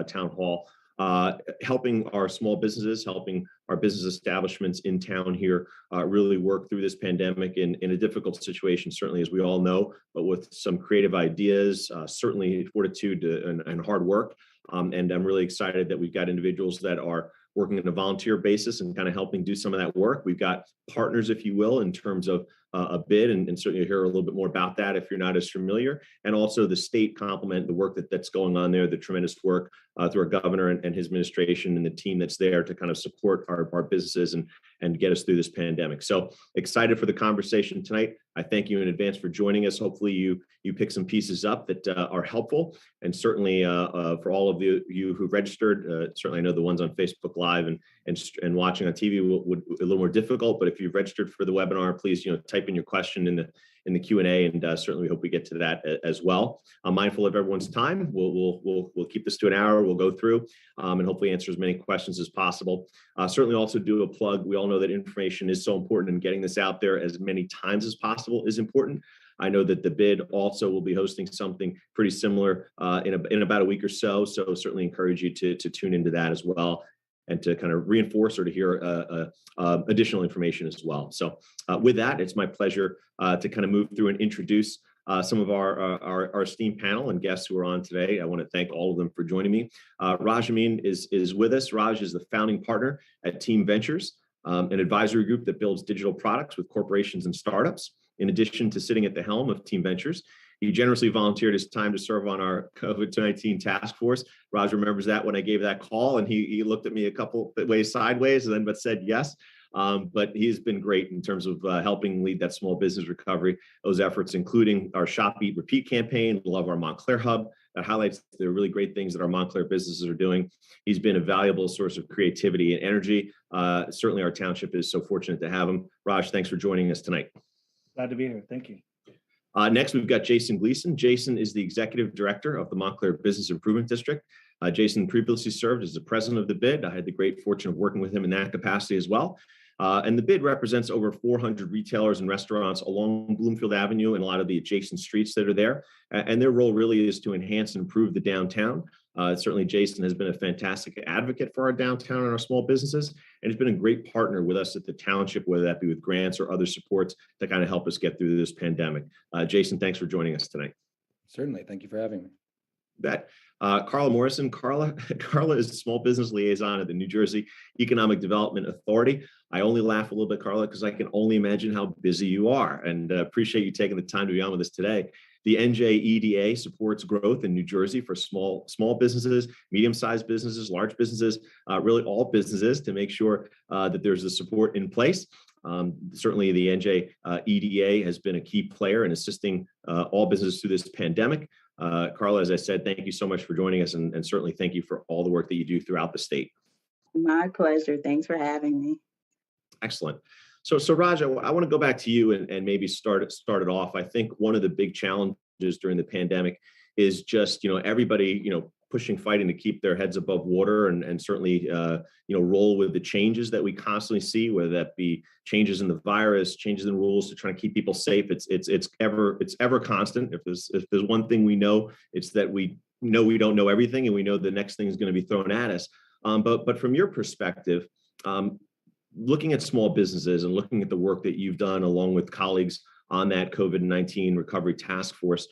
town hall, helping our small businesses, helping our business establishments in town here really work through this pandemic in a difficult situation, certainly, as we all know, but with some creative ideas, certainly fortitude and hard work. And I'm really excited that we've got individuals that are working on a volunteer basis and kind of helping do some of that work. We've got partners, if you will, in terms of a bid, and certainly you'll hear a little bit more about that if you're not as familiar. And also the state complement the work that's going on there, the tremendous work through our governor and his administration and the team that's there to kind of support our businesses and get us through this pandemic. So excited for the conversation tonight. I thank you in advance for joining us. Hopefully you pick some pieces up that are helpful. And certainly for all of you who registered, certainly I know the ones on Facebook Live and watching on TV would a little more difficult, but if you've registered for the webinar, please type in your question in the Q&A, and certainly we hope we get to that as well. I'm mindful of everyone's time. We'll keep this to an hour. We'll go through and hopefully answer as many questions as possible. Certainly also do a plug. We all know that information is so important, and getting this out there as many times as possible is important. I know that the bid also will be hosting something pretty similar in about a week or so. So certainly encourage you to tune into that as well, and to kind of reinforce or to hear additional information as well. So with that, it's my pleasure to kind of move through and introduce some of our esteemed panel and guests who are on today. I want to thank all of them for joining me. Amin is with us. Raj is the founding partner at Teem Ventures, an advisory group that builds digital products with corporations and startups. In addition to sitting at the helm of Teem Ventures, he generously volunteered his time to serve on our COVID-19 task force. Raj remembers that when I gave that call, and he looked at me a couple ways sideways, but said yes. But he's been great in terms of helping lead that small business recovery, those efforts, including our Shop, Eat, Repeat campaign. Love our Montclair hub. That highlights the really great things that our Montclair businesses are doing. He's been a valuable source of creativity and energy. Certainly our township is so fortunate to have him. Raj, thanks for joining us tonight. Glad to be here. Thank you. Next, we've got Jason Gleason. Jason is the executive director of the Montclair Business Improvement District. Jason previously served as the president of the bid. I had the great fortune of working with him in that capacity as well. And the bid represents over 400 retailers and restaurants along Bloomfield Avenue and a lot of the adjacent streets that are there. And their role really is to enhance and improve the downtown. Certainly, Jason has been a fantastic advocate for our downtown and our small businesses, and he's been a great partner with us at the township, whether that be with grants or other supports to kind of help us get through this pandemic. Jason, thanks for joining us tonight. Certainly. Thank you for having me. Bet. Carla Morrison. Carla is the small business liaison at the New Jersey Economic Development Authority. I only laugh a little bit, Carla, because I can only imagine how busy you are, and appreciate you taking the time to be on with us today. The NJEDA supports growth in New Jersey for small businesses, medium-sized businesses, large businesses, really all businesses, to make sure that there's the support in place. Certainly the NJEDA has been a key player in assisting all businesses through this pandemic. Carla, as I said, thank you so much for joining us, and certainly thank you for all the work that you do throughout the state. My pleasure. Thanks for having me. Excellent. So Raj, I want to go back to you and maybe start it off. I think one of the big challenges during the pandemic is just, everybody, fighting to keep their heads above water and certainly, roll with the changes that we constantly see, whether that be changes in the virus, changes in rules to try to keep people safe. It's ever constant. If there's one thing we know, it's that we know we don't know everything, and we know the next thing is going to be thrown at us. But from your perspective, looking at small businesses and looking at the work that you've done along with colleagues on that COVID-19 recovery task force,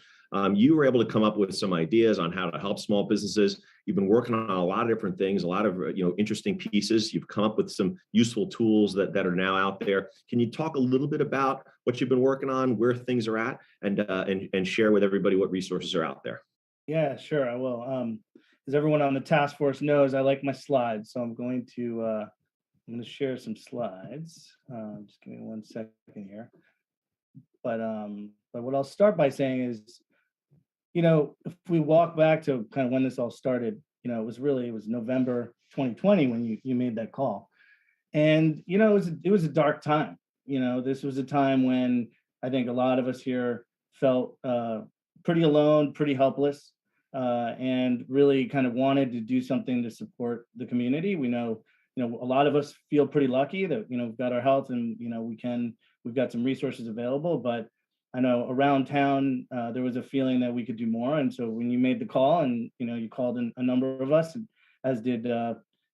you were able to come up with some ideas on how to help small businesses. You've been working on a lot of different things, a lot of interesting pieces. You've come up with some useful tools that are now out there. Can you talk a little bit about what you've been working on, where things are at, and share with everybody what resources are out there? Yeah, sure, I will. As everyone on the task force knows, I like my slides, so I'm going to share some slides. Just give me 1 second here. But what I'll start by saying is, if we walk back to kind of when this all started, it was November 2020 when you made that call. And, it was a dark time. This was a time when I think a lot of us here felt pretty alone, pretty helpless, and really kind of wanted to do something to support the community. We know, a lot of us feel pretty lucky that, we've got our health and, we've got some resources available, but I know around town, there was a feeling that we could do more. And so when you made the call and, you called in a number of us, as did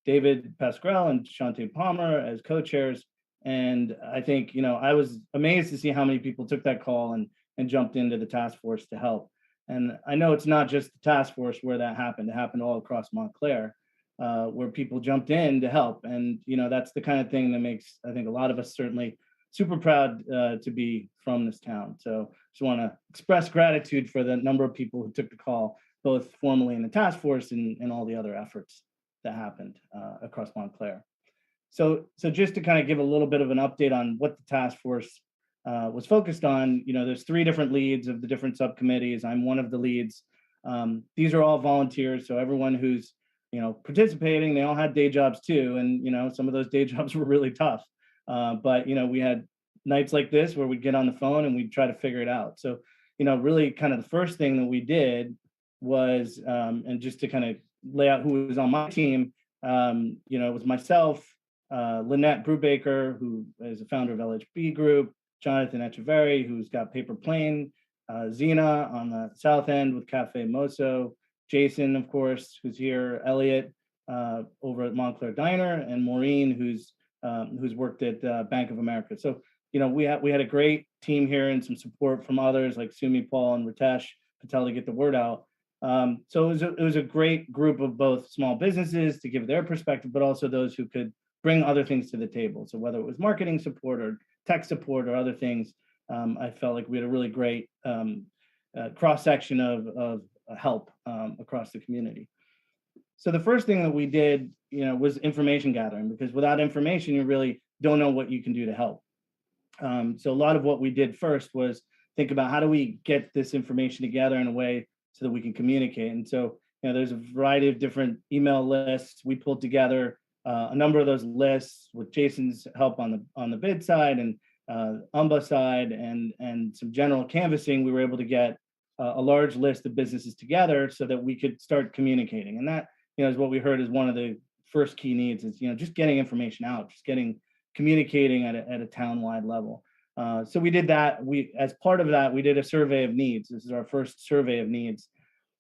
David Pasquale and Shante Palmer as co-chairs. And I think, I was amazed to see how many people took that call and jumped into the task force to help. And I know it's not just the task force where that happened. It happened all across Montclair, where people jumped in to help. And, that's the kind of thing that makes, I think, a lot of us certainly super proud to be from this town. So just want to express gratitude for the number of people who took the call, both formally in the task force and all the other efforts that happened across Montclair. So just to kind of give a little bit of an update on what the task force was focused on, there's 3 different leads of the different subcommittees. I'm one of the leads. These are all volunteers. So everyone who's, participating, they all had day jobs too. And, some of those day jobs were really tough. But, we had nights like this where we'd get on the phone and we'd try to figure it out. So, really kind of the first thing that we did was, and just to kind of lay out who was on my team, it was myself, Lynette Brubaker, who is a founder of LHB Group, Jonathan Echeverry, who's got Paper Plane, Zena on the south end with Cafe Moso, Jason, of course, who's here, Elliot over at Montclair Diner, and Maureen, who's worked at Bank of America. So, we had a great team here and some support from others like Sumi, Paul, and Ritesh Patel to get the word out. So it was a great group of both small businesses to give their perspective, but also those who could bring other things to the table. So whether it was marketing support or tech support or other things, I felt like we had a really great cross-section of help across the community. So the first thing that we did, was information gathering, because without information, you really don't know what you can do to help. So a lot of what we did first was think about how do we get this information together in a way so that we can communicate. And so, there's a variety of different email lists. We pulled together a number of those lists with Jason's help on the bid side and UMBA side and some general canvassing. We were able to get a large list of businesses together so that we could start communicating. And that, is what we heard is one of the first key needs is, just getting information out, just communicating at a town-wide level. So we did that. As part of that, we did a survey of needs. This is our first survey of needs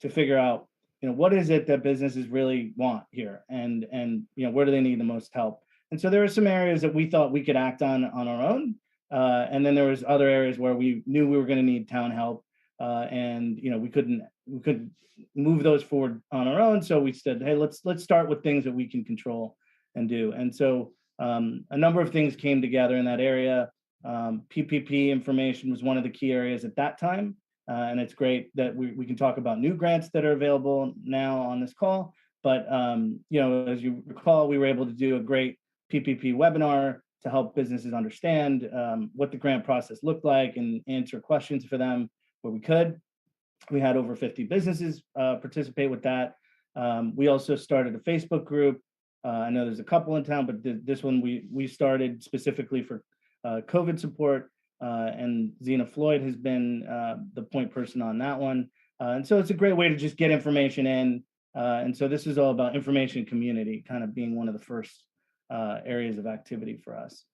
to figure out, what is it that businesses really want here, and where do they need the most help? And so there are some areas that we thought we could act on our own, and then there was other areas where we knew we were going to need town help, and we couldn't move those forward on our own. So we said, hey, let's start with things that we can control and do. And so a number of things came together in that area. PPP information was one of the key areas at that time. And it's great that we can talk about new grants that are available now on this call. But, as you recall, we were able to do a great PPP webinar to help businesses understand what the grant process looked like and answer questions for them where we could. We had over 50 businesses participate with that. We also started a Facebook group. I know there's a couple in town, but this one we started specifically for COVID support. And Zena Floyd has been the point person on that one. And so it's a great way to just get information in. And so this is all about information community kind of being one of the first areas of activity for us.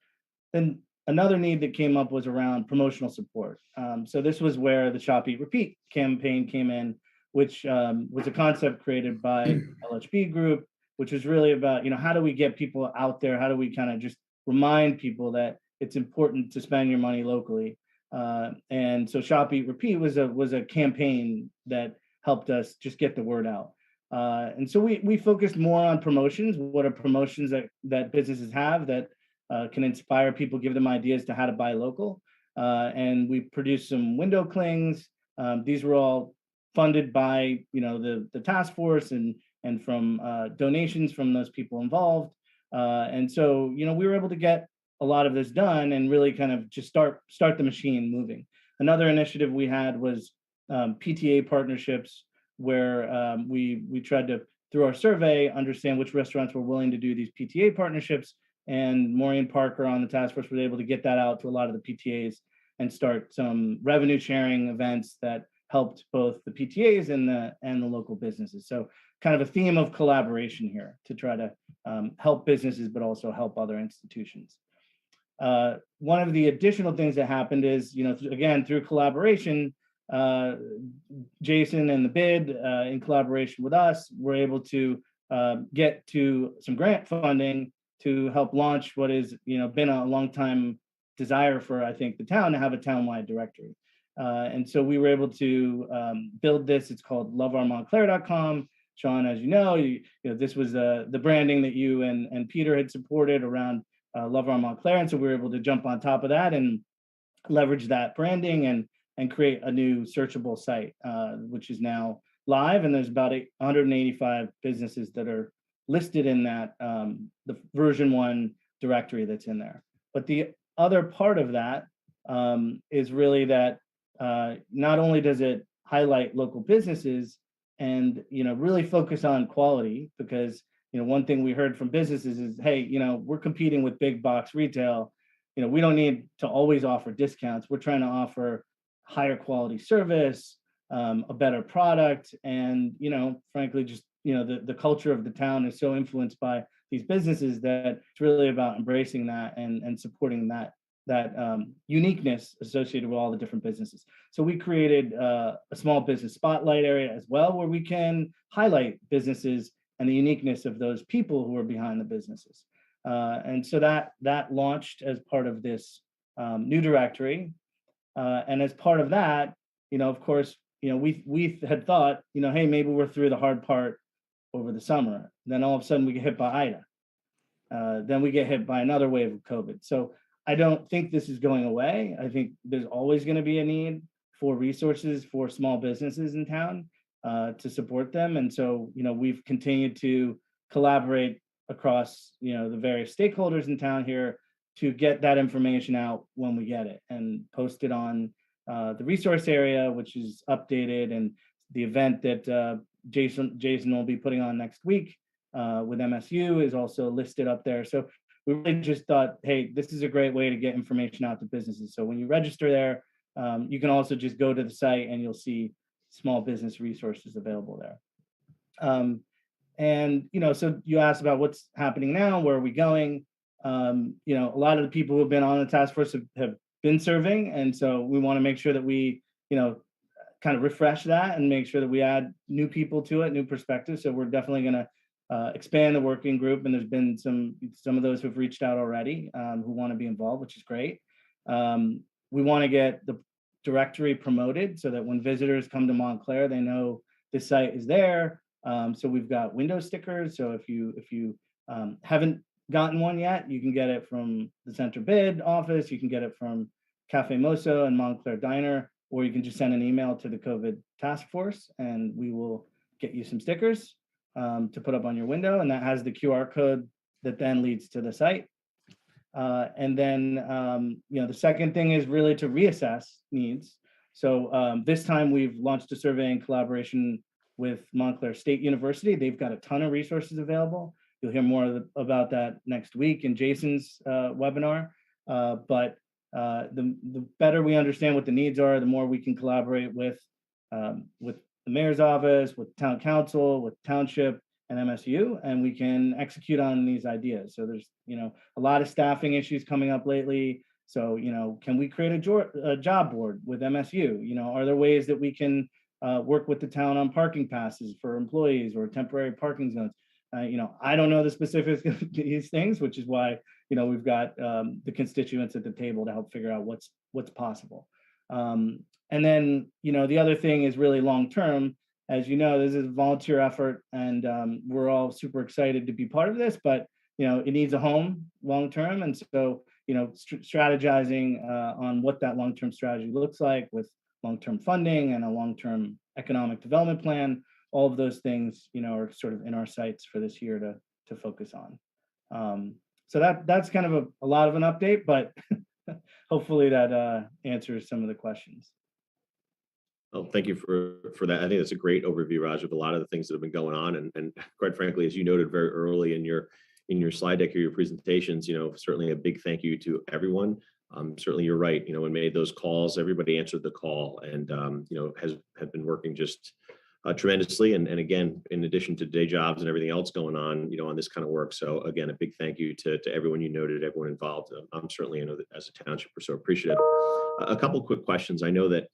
Then another need that came up was around promotional support. So this was where the Shop, Eat, Repeat campaign came in, which was a concept created by LHB Group, which was really about, how do we get people out there? How do we kind of just remind people that it's important to spend your money locally? And so Shop, Eat, Repeat was a campaign that helped us just get the word out. And so we focused more on promotions. What are promotions that businesses have that can inspire people, give them ideas to how to buy local? And we produced some window clings. These were all funded by the task force and from donations from those people involved. And so we were able to get a lot of this done and really kind of just start the machine moving. Another initiative we had was Pta Partnerships, where we tried to, through our survey, understand which restaurants were willing to do these Pta partnerships. And Maureen Parker on the task force was able to get that out to a lot of the PTAs and start some revenue sharing events that helped both the PTAs and the local businesses. So kind of a theme of collaboration here to try to help businesses, but also help other institutions. one of the additional things that happened is, again, through collaboration, Jason and the bid, in collaboration with us, were able to get to some grant funding to help launch what is, been a long time desire for, I think, the town to have a townwide directory. And so we were able to build this. It's called loveourmontclair.com. Sean, as you know, this was the branding that you and Peter had supported around Love Our Montclair. And so we were able to jump on top of that and leverage that branding and create a new searchable site, which is now live. And there's about 185 businesses that are listed in that, the version 1 directory that's in there. But the other part of that is really that not only does it highlight local businesses and really focus on quality, because one thing we heard from businesses is, hey, we're competing with big box retail. We don't need to always offer discounts. We're trying to offer higher quality service, a better product, and frankly, just the culture of the town is so influenced by these businesses that it's really about embracing that and supporting that uniqueness associated with all the different businesses. So we created a small business spotlight area as well, where we can highlight businesses and the uniqueness of those people who are behind the businesses. And so that launched as part of this new directory. And as part of that, of course, we had thought, hey, maybe we're through the hard part over the summer. Then all of a sudden we get hit by Ida. Then we get hit by another wave of COVID. So I don't think this is going away. I think there's always going to be a need for resources for small businesses in town to support them. And so, we've continued to collaborate across, the various stakeholders in town here to get that information out when we get it and post it on the resource area, which is updated, and the event that Jason will be putting on next week with MSU is also listed up there. So we really just thought, hey, this is a great way to get information out to businesses. So when you register there, you can also just go to the site and you'll see small business resources available there. And, so you asked about what's happening now, where are we going? A lot of the people who have been on the task force have been serving. And so we want to make sure that we, kind of refresh that and make sure that we add new people to it, new perspectives. So we're definitely going to expand the working group, and there's been some of those who've reached out already who want to be involved, which is great. We want to get the directory promoted so that when visitors come to Montclair, they know the site is there. So we've got window stickers. So if you haven't gotten one yet, you can get it from the Center Bid office. You can get it from Cafe Moso and Montclair Diner, or you can just send an email to the COVID task force, and we will get you some stickers to put up on your window, and that has the QR code that then leads to the site. And then, the second thing is really to reassess needs. So this time we've launched a survey in collaboration with Montclair State University. They've got a ton of resources available. You'll hear more about that next week in Jason's webinar. But the better we understand what the needs are, the more we can collaborate with the mayor's office, with town council, with township and MSU, and we can execute on these ideas. So there's, a lot of staffing issues coming up lately. So, can we create a job board with MSU? Are there ways that we can work with the town on parking passes for employees or temporary parking zones? I don't know the specifics of these things, which is why, we've got the constituents at the table to help figure out what's possible. And then, the other thing is really long-term. As you know, this is a volunteer effort, and we're all super excited to be part of this, but, it needs a home long-term. And so, strategizing on what that long-term strategy looks like with long-term funding and a long-term economic development plan, all of those things, are sort of in our sights for this year to focus on. So that's kind of a lot of an update, but hopefully that answers some of the questions. Oh, thank you for that. I think that's a great overview, Raj, of a lot of the things that have been going on. And quite frankly, as you noted very early in your slide deck or your presentations, certainly a big thank you to everyone. Certainly you're right. When made those calls, everybody answered the call and, have been working just tremendously. And again, in addition to day jobs and everything else going on, on this kind of work. So again, a big thank you to everyone you noted, everyone involved. I'm certainly, as a township, we're so appreciative. A couple quick questions. I know that,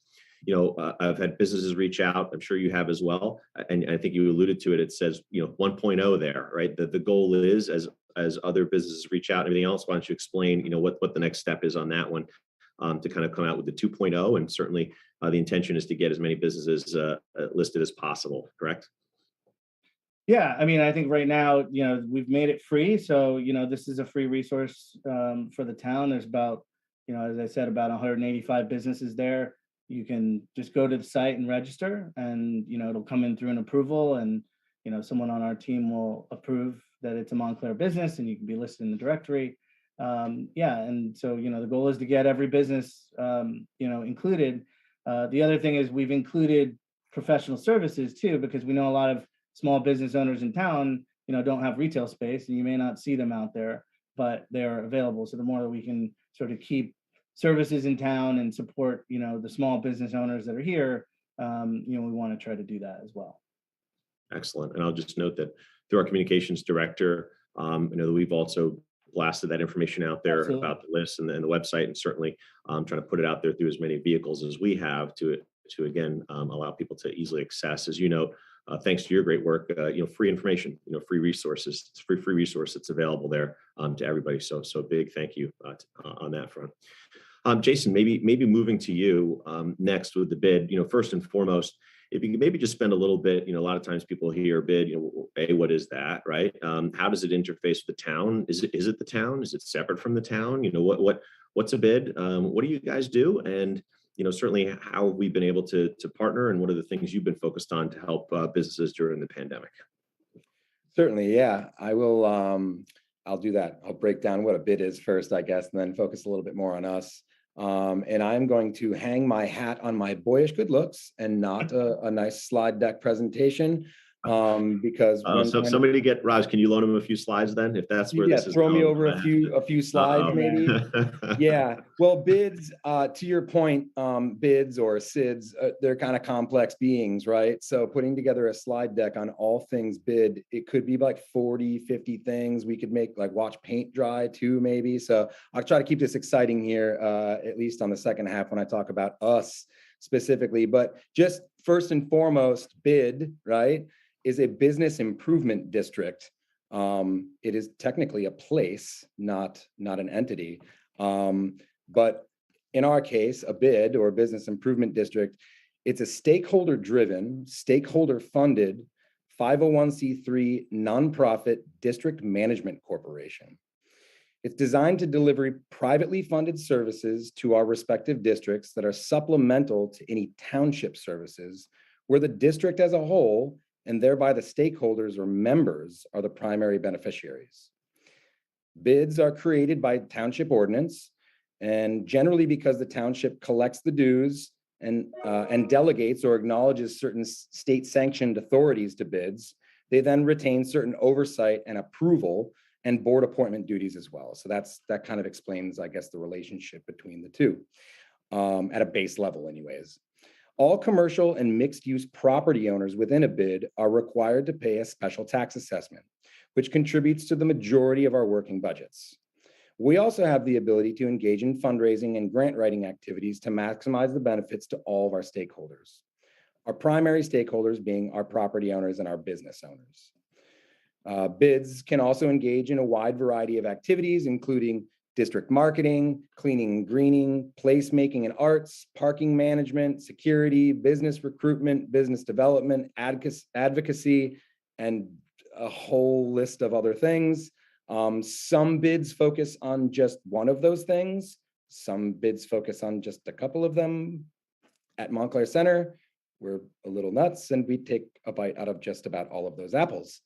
I've had businesses reach out. I'm sure you have as well. And I think you alluded to it. It says, 1.0 there, right? The goal is as other businesses reach out and everything else, why don't you explain, what the next step is on that one, to kind of come out with the 2.0. And certainly the intention is to get as many businesses listed as possible, correct? Yeah, I mean, I think right now, we've made it free. So, this is a free resource for the town. There's about, as I said, about 185 businesses there. You can just go to the site and register, and, it'll come in through an approval, and, someone on our team will approve that it's a Montclair business and you can be listed in the directory. And so, the goal is to get every business, included. The other thing is we've included professional services too, because we know a lot of small business owners in town, don't have retail space, and you may not see them out there, but they're available. So the more that we can sort of keep services in town and support, the small business owners that are here, we want to try to do that as well. Excellent. And I'll just note that through our communications director, I know that we've also blasted that information out there. Absolutely. About the list and the website, and certainly trying to put it out there through as many vehicles as we have to again allow people to easily access. As you know, thanks to your great work, free information, free resources, it's free resource that's available there to everybody. So big thank you on that front. Jason, maybe moving to you next with the bid. First and foremost, if you could maybe just spend a little bit, a lot of times people hear bid, what is that, right? How does it interface with the town? Is it the town? Is it separate from the town? What's a bid? What do you guys do? And certainly how have we been able to partner, and what are the things you've been focused on to help businesses during the pandemic? Certainly, yeah. I will. I'll do that. I'll break down what a bid is first, I guess, and then focus a little bit more on us. And I'm going to hang my hat on my boyish good looks and not a nice slide deck presentation. Because somebody get Raj, can you loan him a few slides then, if that's where this is throw going? me over a few slides maybe. Yeah, well, bids, to your point, bids or SIDs, they're kind of complex beings, right? So putting together a slide deck on all things bid, it could be like 40, 50 things. We could make watch paint dry too, maybe. So I'll try to keep this exciting here, at least on the second half when I talk about us specifically. But just first and foremost, bid, right, is a business improvement district. It is technically a place, not an entity. But in our case, a bid or business improvement district, it's a stakeholder-driven, stakeholder-funded 501c3 nonprofit district management corporation. It's designed to deliver privately funded services to our respective districts that are supplemental to any township services, where the district as a whole, and thereby the stakeholders or members, are the primary beneficiaries. Bids are created by township ordinance, and generally because the township collects the dues and delegates or acknowledges certain state-sanctioned authorities to bids, they then retain certain oversight and approval and board appointment duties as well. So that kind of explains, I guess, the relationship between the two at a base level anyways. All commercial and mixed-use property owners within a bid are required to pay a special tax assessment, which contributes to the majority of our working budgets. We also have the ability to engage in fundraising and grant writing activities to maximize the benefits to all of our stakeholders. Our primary stakeholders being our property owners and our business owners. Bids can also engage in a wide variety of activities, including district marketing, cleaning and greening, placemaking and arts, parking management, security, business recruitment, business development, advocacy, and a whole list of other things. Some bids focus on just one of those things. Some bids focus on just a couple of them. At Montclair Center, we're a little nuts, and we take a bite out of just about all of those apples.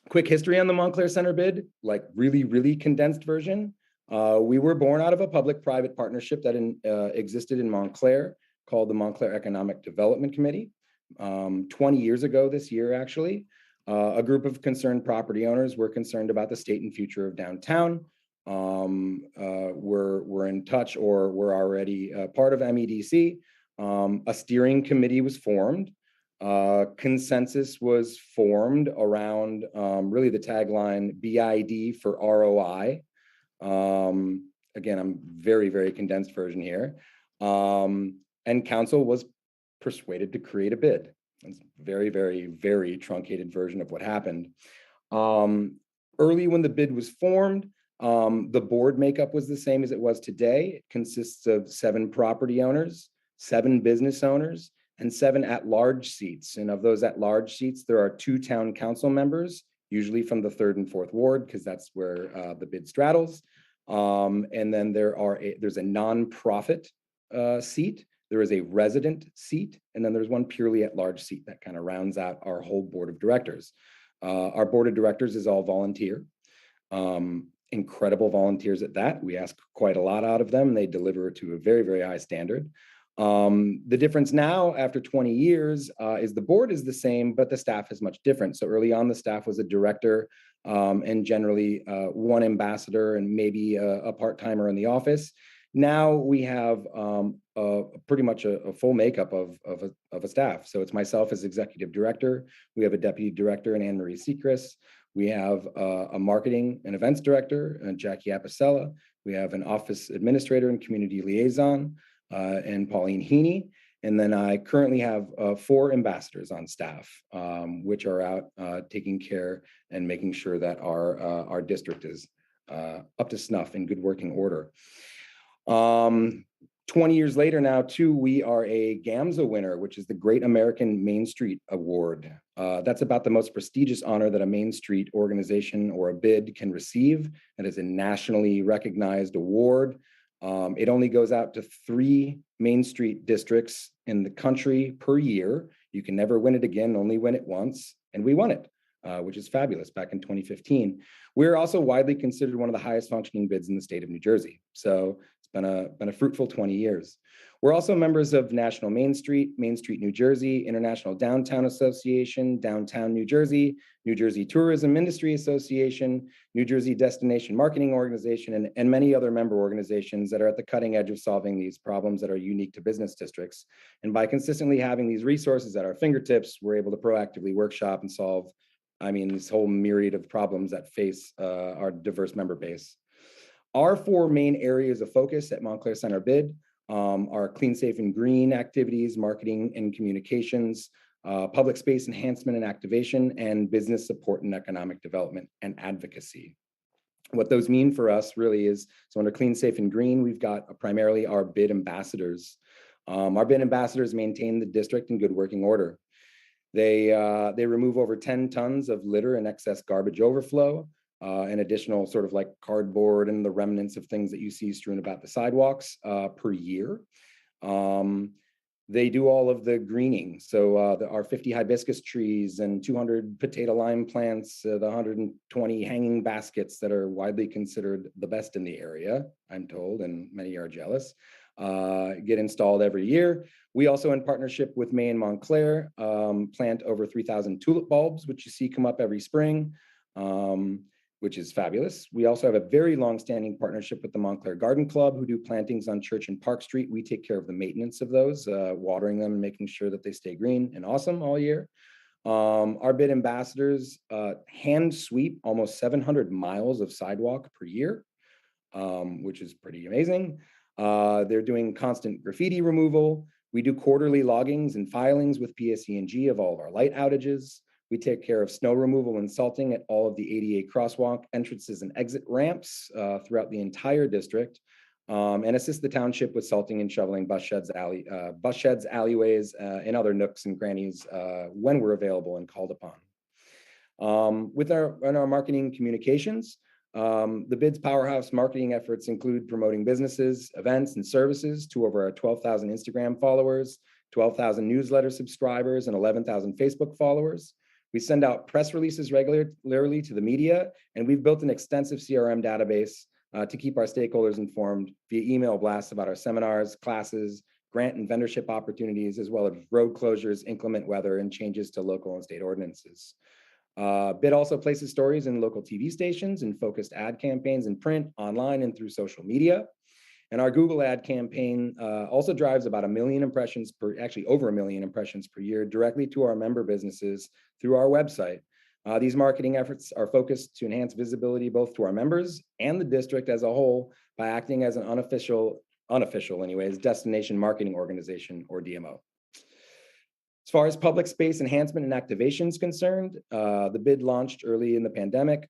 Quick history on the Montclair Center bid, like really condensed version. We were born out of a public-private partnership that existed in Montclair called the Montclair Economic Development Committee. 20 years ago this year, actually, a group of concerned property owners were concerned about the state and future of downtown. We're in touch or we're already part of MEDC. A steering committee was formed. Consensus was formed around really the tagline BID for ROI. Again, I'm very condensed version here. And council was persuaded to create a bid. It's very truncated version of what happened. Early when the bid was formed, the board makeup was the same as it was today. It consists of 7 property owners, 7 business owners, and 7 at-large seats. And of those at-large seats, there are 2 town council members, usually from the 3rd and 4th ward, because that's where the bid straddles. And then there's a nonprofit seat. There is a resident seat, and then there's one purely at-large seat that kind of rounds out our whole board of directors. Our board of directors is all volunteer. Incredible volunteers at that. We ask quite a lot out of them. They deliver to a very high standard. The difference now after 20 years is the board is the same, but the staff is much different. So early on, the staff was a director and generally 1 ambassador and maybe a part-timer in the office. Now we have pretty much a full makeup of a staff. So it's myself as executive director. We have a deputy director in Anne-Marie Sechrist. We have a marketing and events director, Jackie Apicella. We have an office administrator and community liaison, and Pauline Heaney. And then I currently have 4 ambassadors on staff, which are out taking care and making sure that our district is up to snuff in good working order. 20 years later now, too, we are a GAMSA winner, which is the Great American Main Street Award. That's about the most prestigious honor that a Main Street organization or a bid can receive. It is a nationally recognized award. It only goes out to 3 Main Street districts in the country per year. You can never win it again, only win it once. And we won it, which is fabulous back in 2015. We're also widely considered one of the highest functioning bids in the state of New Jersey. So it's been a fruitful 20 years. We're also members of National Main Street, New Jersey, International Downtown Association, Downtown New Jersey, New Jersey Tourism Industry Association, New Jersey Destination Marketing Organization, and many other member organizations that are at the cutting edge of solving these problems that are unique to business districts. And by consistently having these resources at our fingertips, we're able to proactively workshop and solve, this whole myriad of problems that face our diverse member base. Our 4 main areas of focus at Montclair Center Bid are clean, safe, and green activities, marketing and communications, public space enhancement and activation, and business support and economic development and advocacy. What those mean for us really is, so under clean, safe, and green, we've got primarily our bid ambassadors. Our bid ambassadors maintain the district in good working order. They remove over 10 tons of litter and excess garbage overflow, and additional sort of like cardboard and the remnants of things that you see strewn about the sidewalks per year. They do all of the greening. So our 50 hibiscus trees and 200 potato lime plants, the 120 hanging baskets that are widely considered the best in the area, I'm told, and many are jealous, get installed every year. We also, in partnership with May and Montclair, plant over 3,000 tulip bulbs, which you see come up every spring. Which is fabulous. We also have a very long-standing partnership with the Montclair Garden Club, who do plantings on Church and Park Street. We take care of the maintenance of those, watering them and making sure that they stay green and awesome all year. Our bid ambassadors hand sweep almost 700 miles of sidewalk per year, which is pretty amazing. They're doing constant graffiti removal. We do quarterly loggings and filings with PSE&G of all of our light outages. We take care of snow removal and salting at all of the ADA crosswalk entrances and exit ramps throughout the entire district, and assist the township with salting and shoveling bus sheds, alleyways, and other nooks and crannies when we're available and called upon. With our marketing communications, the BID's powerhouse marketing efforts include promoting businesses, events, and services to over our 12,000 Instagram followers, 12,000 newsletter subscribers, and 11,000 Facebook followers. We send out press releases regularly to the media, and we've built an extensive CRM database to keep our stakeholders informed via email blasts about our seminars, classes, grant and vendorship opportunities, as well as road closures, inclement weather, and changes to local and state ordinances. BID also places stories in local TV stations and focused ad campaigns in print, online, and through social media. And our Google ad campaign also drives about 1 million impressions actually over 1 million impressions per year directly to our member businesses through our website. These marketing efforts are focused to enhance visibility both to our members and the district as a whole by acting as an unofficial anyways, destination marketing organization, or DMO. As far as public space enhancement and activation is concerned, the bid launched early in the pandemic.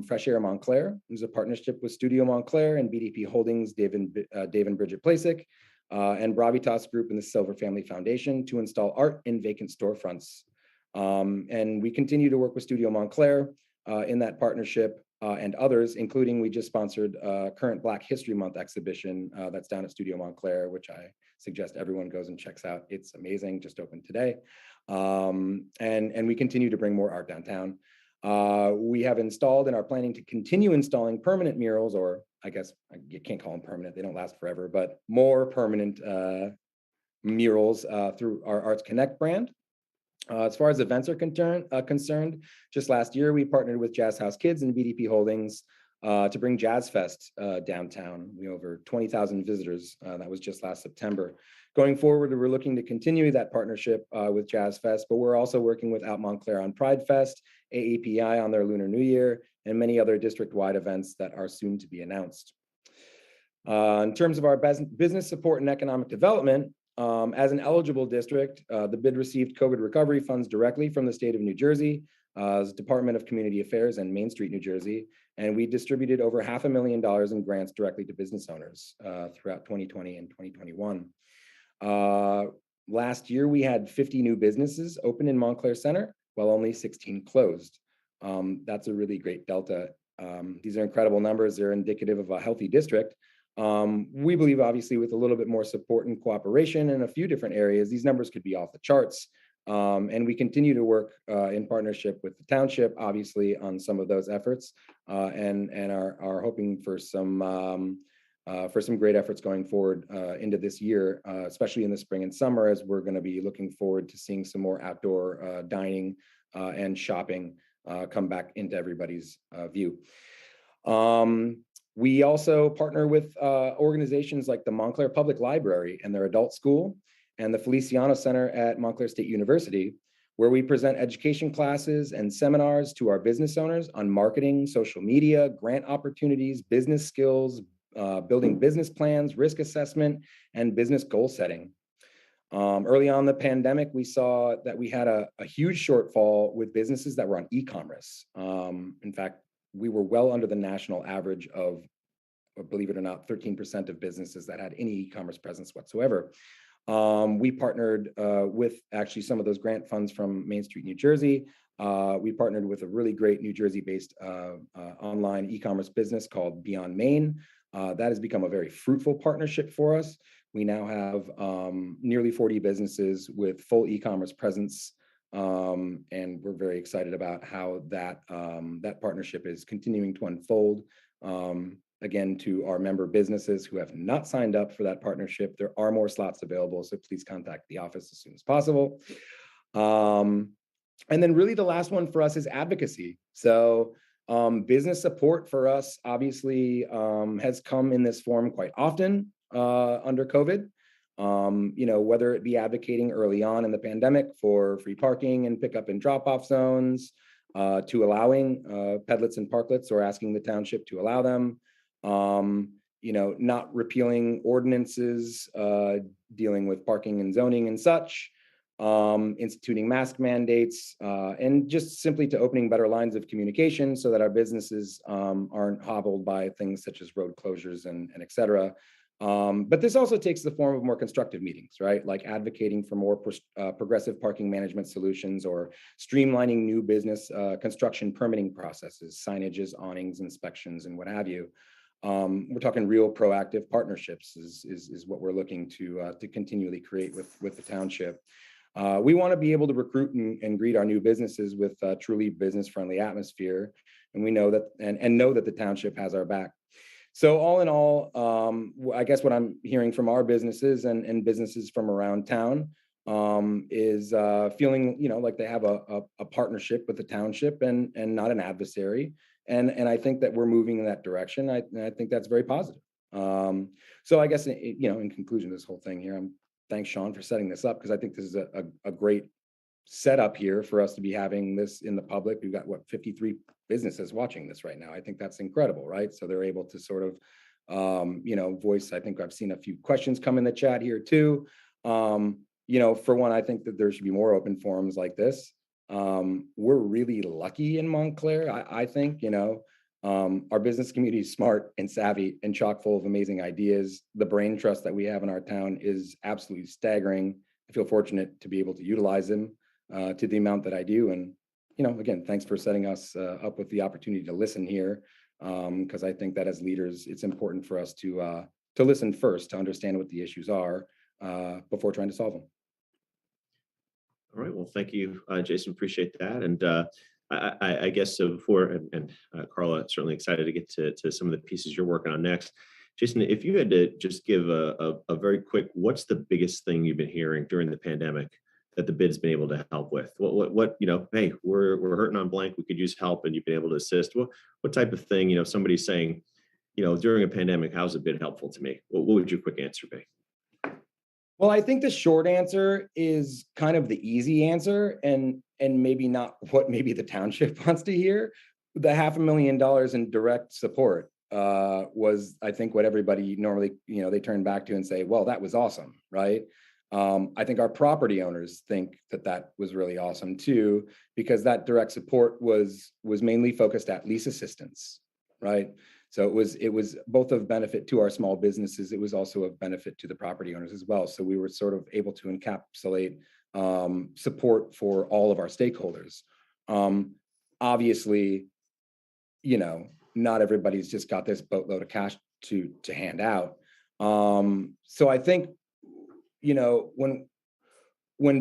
Fresh Air Montclair is a partnership with Studio Montclair and BDP Holdings, Dave and Bridget Placek, and Bravitas Group and the Silver Family Foundation to install art in vacant storefronts. And we continue to work with Studio Montclair in that partnership and others, including we just sponsored current Black History Month exhibition that's down at Studio Montclair, which I suggest everyone goes and checks out. It's amazing, just opened today. And we continue to bring more art downtown. We have installed and are planning to continue installing permanent murals, or I guess you can't call them permanent, they don't last forever, but more permanent murals through our Arts Connect brand. As far as events are concerned, just last year, we partnered with Jazz House Kids and BDP Holdings to bring Jazz Fest downtown. We over 20,000 visitors. That was just last September. Going forward, we're looking to continue that partnership with Jazz Fest, but we're also working with Out Montclair on Pride Fest, AAPI on their Lunar New Year, and many other district-wide events that are soon to be announced. In terms of our business support and economic development, as an eligible district, the bid received COVID recovery funds directly from the state of New Jersey, Department of Community Affairs and Main Street, New Jersey, and we distributed over $500,000 in grants directly to business owners throughout 2020 and 2021. Last year, we had 50 new businesses open in Montclair Center, while only 16 closed. That's a really great delta. These are incredible numbers. They're indicative of a healthy district. We believe, obviously, with a little bit more support and cooperation in a few different areas, these numbers could be off the charts. And we continue to work in partnership with the township, obviously, on some of those efforts, and are hoping for some great efforts going forward into this year, especially in the spring and summer, as we're going to be looking forward to seeing some more outdoor dining and shopping come back into everybody's view. We also partner with organizations like the Montclair Public Library and their adult school, and the Feliciano Center at Montclair State University, where we present education classes and seminars to our business owners on marketing, social media, grant opportunities, business skills, building business plans, risk assessment, and business goal setting. Early on in the pandemic, we saw that we had a huge shortfall with businesses that were on e-commerce. In fact, we were well under the national average of, believe it or not, 13% of businesses that had any e-commerce presence whatsoever. We partnered with actually some of those grant funds from Main Street, New Jersey. We partnered with a really great New Jersey-based online e-commerce business called Beyond Main. That has become a very fruitful partnership for us. We now have nearly 40 businesses with full e-commerce presence, and we're very excited about how that partnership is continuing to unfold. Again, to our member businesses who have not signed up for that partnership, there are more slots available, so please contact the office as soon as possible. And then really the last one for us is advocacy. So business support for us obviously has come in this form quite often under COVID. Whether it be advocating early on in the pandemic for free parking and pickup and drop-off zones, to allowing pedlets and parklets, or asking the township to allow them, not repealing ordinances dealing with parking and zoning and such, instituting mask mandates, and just simply to opening better lines of communication so that our businesses aren't hobbled by things such as road closures and et cetera. But this also takes the form of more constructive meetings, right? Like advocating for more progressive parking management solutions, or streamlining new business construction permitting processes, signages, awnings, inspections, and what have you. We're talking real proactive partnerships is what we're looking to continually create with the township. We want to be able to recruit and greet our new businesses with a truly business-friendly atmosphere, and we know that and know that the township has our back. So all in all, I guess what I'm hearing from our businesses and businesses from around town is feeling, like they have a partnership with the township and not an adversary. And I think that we're moving in that direction. I think that's very positive. So I guess, in conclusion, this whole thing here, thanks, Sean, for setting this up, because I think this is a great setup here for us to be having this in the public. We've got 53 businesses watching this right now. I think that's incredible, right? So they're able to sort of, voice. I think I've seen a few questions come in the chat here too. For one, I think that there should be more open forums like this. We're really lucky in Montclair. I think, our business community is smart and savvy and chock full of amazing ideas. The brain trust that we have in our town is absolutely staggering. I feel fortunate to be able to utilize them to the amount that I do. And, again, thanks for setting us up with the opportunity to listen here, because I think that as leaders, it's important for us to listen first, to understand what the issues are before trying to solve them. All right. Well, thank you, Jason. Appreciate that. And I guess so before, and Carla, certainly excited to get to some of the pieces you're working on next. Jason, if you had to just give a very quick, what's the biggest thing you've been hearing during the pandemic that the bid's been able to help with? What hey, we're hurting on blank, we could use help, and you've been able to assist. What type of thing, somebody's saying, during a pandemic, how's a bid helpful to me? What would your quick answer be? Well, I think the short answer is kind of the easy answer, and maybe not what maybe the township wants to hear. The $500,000 in direct support was, I think, what everybody normally, they turn back to and say, well, that was awesome, right? I think our property owners think that was really awesome too, because that direct support was mainly focused at lease assistance, right? So it was both of benefit to our small businesses. It was also of benefit to the property owners as well. So we were sort of able to encapsulate support for all of our stakeholders. Obviously, not everybody's just got this boatload of cash to hand out. So I think, when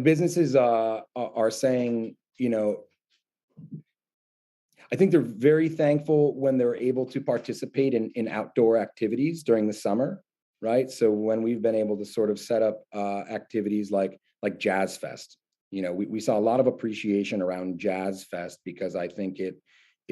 businesses are saying, I think they're very thankful when they're able to participate in outdoor activities during the summer, right? So when we've been able to sort of set up activities like Jazz Fest, we saw a lot of appreciation around Jazz Fest, because I think it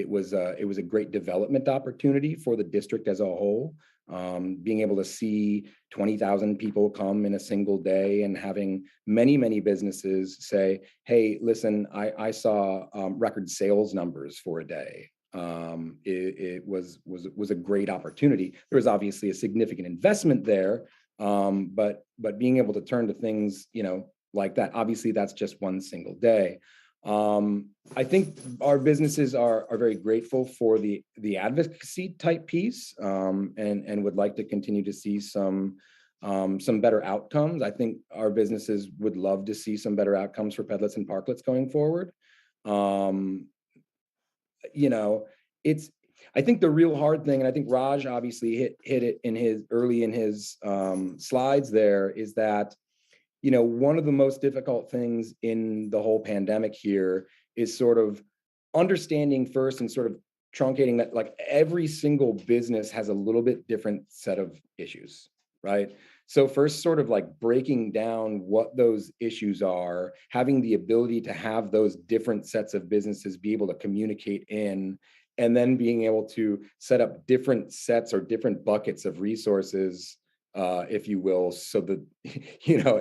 was a great development opportunity for the district as a whole. Being able to see 20,000 people come in a single day, and having many businesses say, hey, listen, I saw record sales numbers for a day. It was a great opportunity. There was obviously a significant investment there, but being able to turn to things, like that, obviously that's just one single day. I think our businesses are very grateful for the advocacy type piece, and would like to continue to see some better outcomes. I think our businesses would love to see some better outcomes for pedlets and parklets going forward. I think the real hard thing, and I think Raj obviously hit it in his slides there, is that one of the most difficult things in the whole pandemic here is sort of understanding first and sort of truncating that, like, every single business has a little bit different set of issues, right? So first sort of like breaking down what those issues are, having the ability to have those different sets of businesses be able to communicate in, and then being able to set up different sets or different buckets of resources, if you will, so that,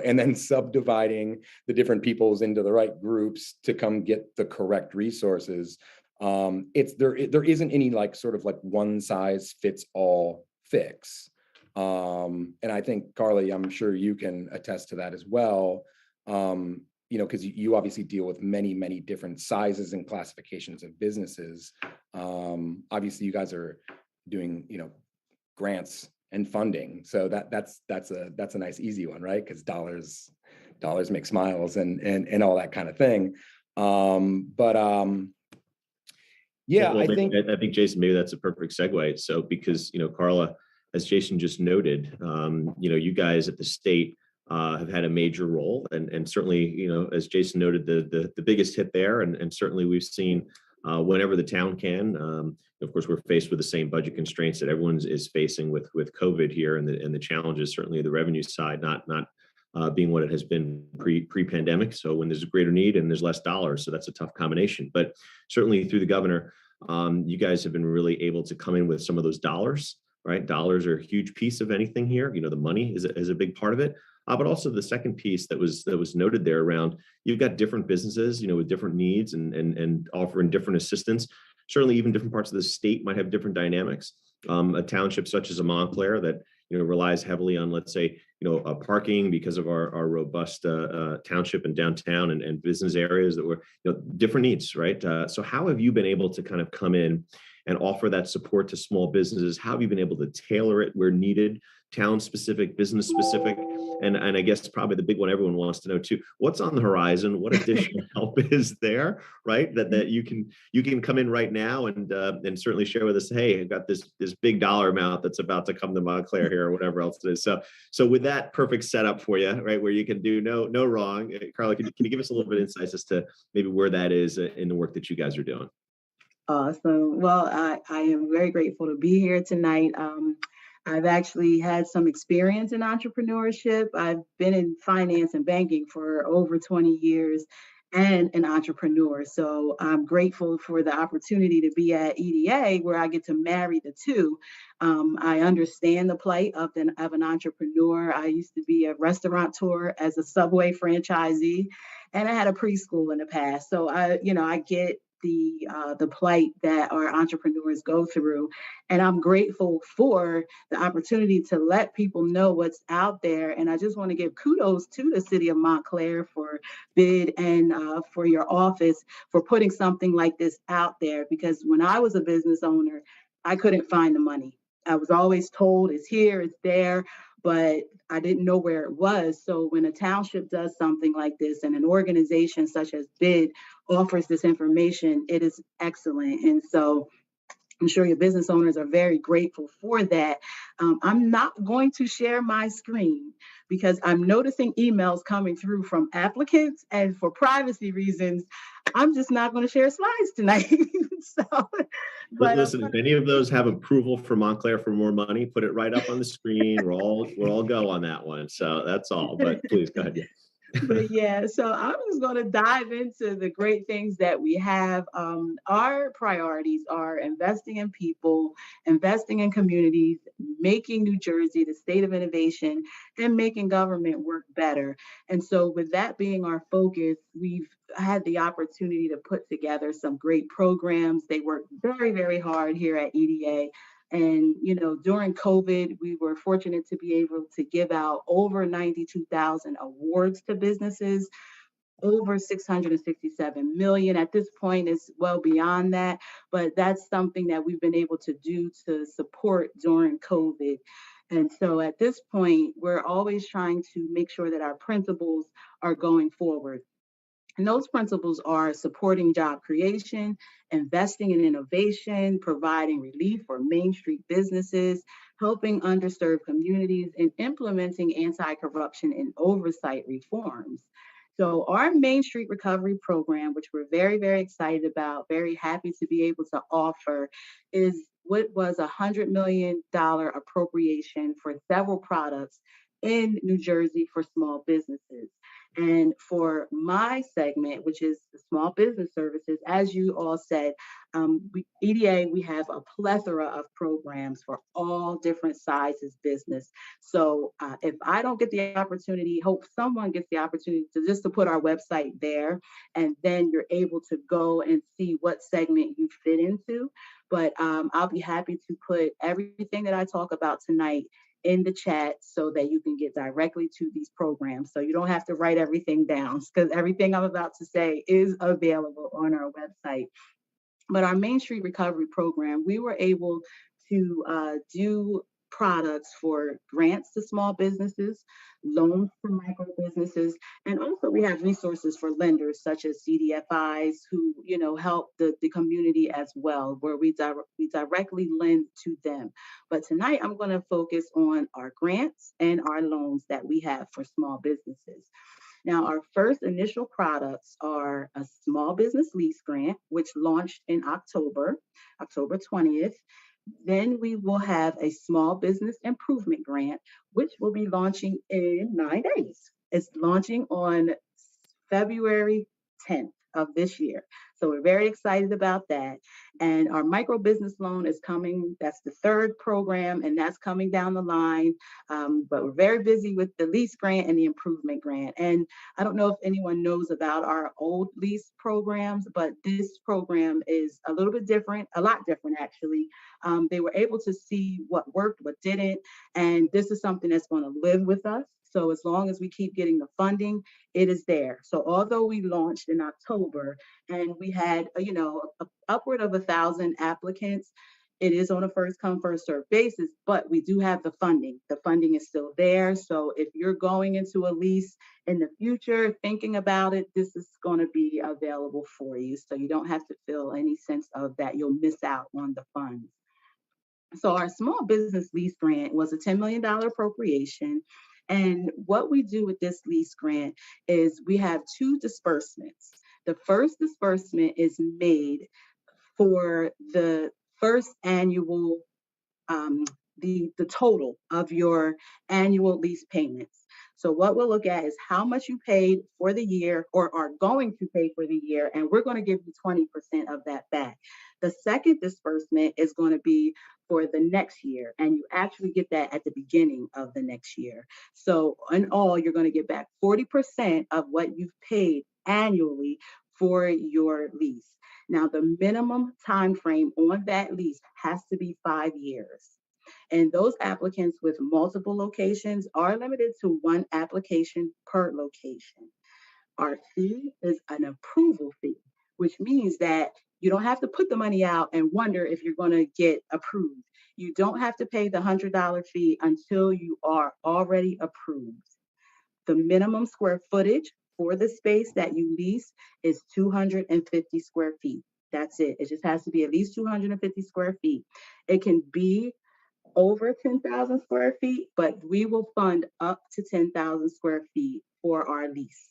and then subdividing the different peoples into the right groups to come get the correct resources. There isn't any sort of one size fits all fix. And I think, Carla, I'm sure you can attest to that as well. Because you obviously deal with many different sizes and classifications of businesses. Obviously you guys are doing, grants and funding. So that's a nice easy one, right? Because dollars make smiles and all that kind of thing. Yeah, well, I think Jason, maybe that's a perfect segue. So because, Carla, as Jason just noted, you guys at the state have had a major role, and certainly, as Jason noted, the biggest hit there, and certainly we've seen whenever the town can. Of course, we're faced with the same budget constraints that everyone is facing with COVID here, and the challenges, certainly the revenue side, not being what it has been pre-pandemic. So when there's a greater need and there's less dollars, so that's a tough combination. But certainly through the governor, you guys have been really able to come in with some of those dollars, right? Dollars are a huge piece of anything here. You know, the money is a big part of it. But also the second piece that was noted there around, you've got different businesses, you know, with different needs and offering different assistance. Certainly, even different parts of the state might have different dynamics. A township such as a Montclair that, you know, relies heavily on, let's say, you know, parking because of our robust township and downtown and business areas that were, you know, different needs, right? So how have you been able to kind of come in and offer that support to small businesses? How have you been able to tailor it where needed, town specific, business specific? And I guess probably the big one everyone wants to know too, what's on the horizon? What additional help is there, right? That you can come in right now and certainly share with us, hey, I've got this big dollar amount that's about to come to Montclair here or whatever else it is. So with that perfect setup for you, right, where you can do no wrong, Carla, can you give us a little bit of insights as to maybe where that is in the work that you guys are doing? Awesome. Well, I am very grateful to be here tonight. I've actually had some experience in entrepreneurship. I've been in finance and banking for over 20 years and an entrepreneur. So I'm grateful for the opportunity to be at EDA where I get to marry the two. I understand the plight of an entrepreneur. I used to be a restaurateur as a Subway franchisee, and I had a preschool in the past. So I get the plight that our entrepreneurs go through. And I'm grateful for the opportunity to let people know what's out there. And I just want to give kudos to the city of Montclair for BID and for your office for putting something like this out there. Because when I was a business owner, I couldn't find the money. I was always told it's here, it's there, but I didn't know where it was. So when a township does something like this and an organization such as BID offers this information, it is excellent. And so I'm sure your business owners are very grateful for that. I'm not going to share my screen because I'm noticing emails coming through from applicants, and for privacy reasons, I'm just not going to share slides tonight. But listen, if any of those have approval for Montclair for more money, put it right up on the screen. We're all go on that one. So that's all. But please go ahead. But yeah, so I'm just going to dive into the great things that we have. Our priorities are investing in people, investing in communities, making New Jersey the state of innovation, and making government work better. And so with that being our focus, we've had the opportunity to put together some great programs. They work very, very hard here at EDA. And, during COVID, we were fortunate to be able to give out over 92,000 awards to businesses, over 667 million. At this point, it's well beyond that, but that's something that we've been able to do to support during COVID. And so at this point, we're always trying to make sure that our principles are going forward. And those principles are supporting job creation, investing in innovation, providing relief for Main Street businesses, helping underserved communities, and implementing anti-corruption and oversight reforms. So our Main Street Recovery Program, which we're very, very excited about, very happy to be able to offer, is what was a $100 million appropriation for several products in New Jersey for small businesses. And for my segment, which is the small business services, as you all said, EDA, we have a plethora of programs for all different sizes business. So if I don't get the opportunity, hope someone gets the opportunity to put our website there, and then you're able to go and see what segment you fit into. But I'll be happy to put everything that I talk about tonight in the chat so that you can get directly to these programs. So you don't have to write everything down because everything I'm about to say is available on our website. But our Main Street Recovery Program, we were able to do products for grants to small businesses, loans to micro businesses, and also we have resources for lenders such as CDFIs who, help the community as well, where we directly lend to them. But tonight I'm going to focus on our grants and our loans that we have for small businesses. Now, our first initial products are a small business lease grant, which launched in October 20th. Then we will have a small business improvement grant, which will be launching in 9 days. It's launching on February 10th of this year. So we're very excited about that. And our micro business loan is coming. That's the third program, and that's coming down the line. But we're very busy with the lease grant and the improvement grant. And I don't know if anyone knows about our old lease programs, but this program is a little bit different, a lot different actually. They were able to see what worked, what didn't, and this is something that's going to live with us. So as long as we keep getting the funding, it is there. So although we launched in October and we had, upward of 1,000 applicants, it is on a first come, first served basis, but we do have the funding. The funding is still there. So if you're going into a lease in the future, thinking about it, this is going to be available for you. So you don't have to feel any sense of that you'll miss out on the funds. So our small business lease grant was a $10 million appropriation. And what we do with this lease grant is we have two disbursements. The first disbursement is made for the first annual, the total of your annual lease payments. So what we'll look at is how much you paid for the year or are going to pay for the year, and we're going to give you 20% of that back. The second disbursement is going to be for the next year, and you actually get that at the beginning of the next year. So in all, you're going to get back 40% of what you've paid annually for your lease. Now, the minimum time frame on that lease has to be 5 years. And those applicants with multiple locations are limited to one application per location. Our fee is an approval fee, which means that you don't have to put the money out and wonder if you're going to get approved. You don't have to pay the $100 fee until you are already approved. The minimum square footage for the space that you lease is 250 square feet. That's it. It just has to be at least 250 square feet. It can be over 10,000 square feet, but we will fund up to 10,000 square feet for our lease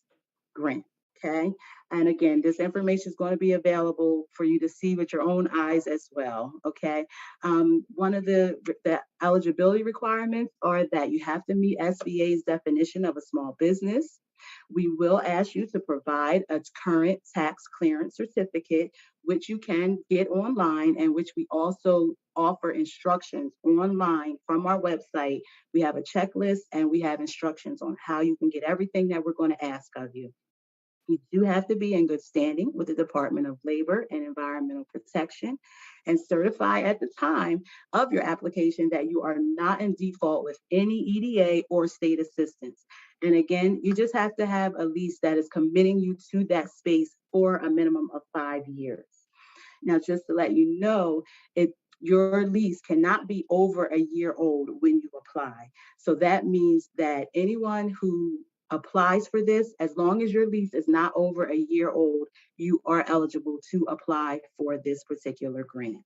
grant. Okay. And again, this information is going to be available for you to see with your own eyes as well. Okay. One of the eligibility requirements are that you have to meet SBA's definition of a small business. We will ask you to provide a current tax clearance certificate, which you can get online and which we also offer instructions online from our website. We have a checklist and we have instructions on how you can get everything that we're going to ask of you. You do have to be in good standing with the Department of Labor and Environmental Protection and certify at the time of your application that you are not in default with any EDA or state assistance. And again, you just have to have a lease that is committing you to that space for a minimum of 5 years. Now, just to let you know, your lease cannot be over a year old when you apply. So that means that anyone who applies for this, as long as your lease is not over a year old, you are eligible to apply for this particular grant.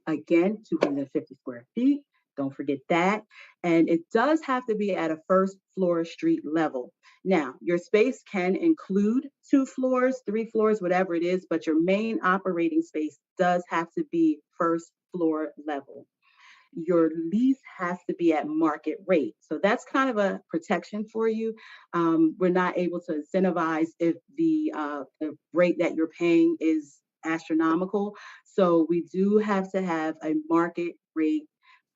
Again, 250 square feet, don't forget that. And it does have to be at a first floor street level. Now, your space can include 2 floors, 3 floors, whatever it is, but your main operating space does have to be first floor level. Your lease has to be at market rate. So that's kind of a protection for you. We're not able to incentivize if the rate that you're paying is astronomical. So we do have to have a market rate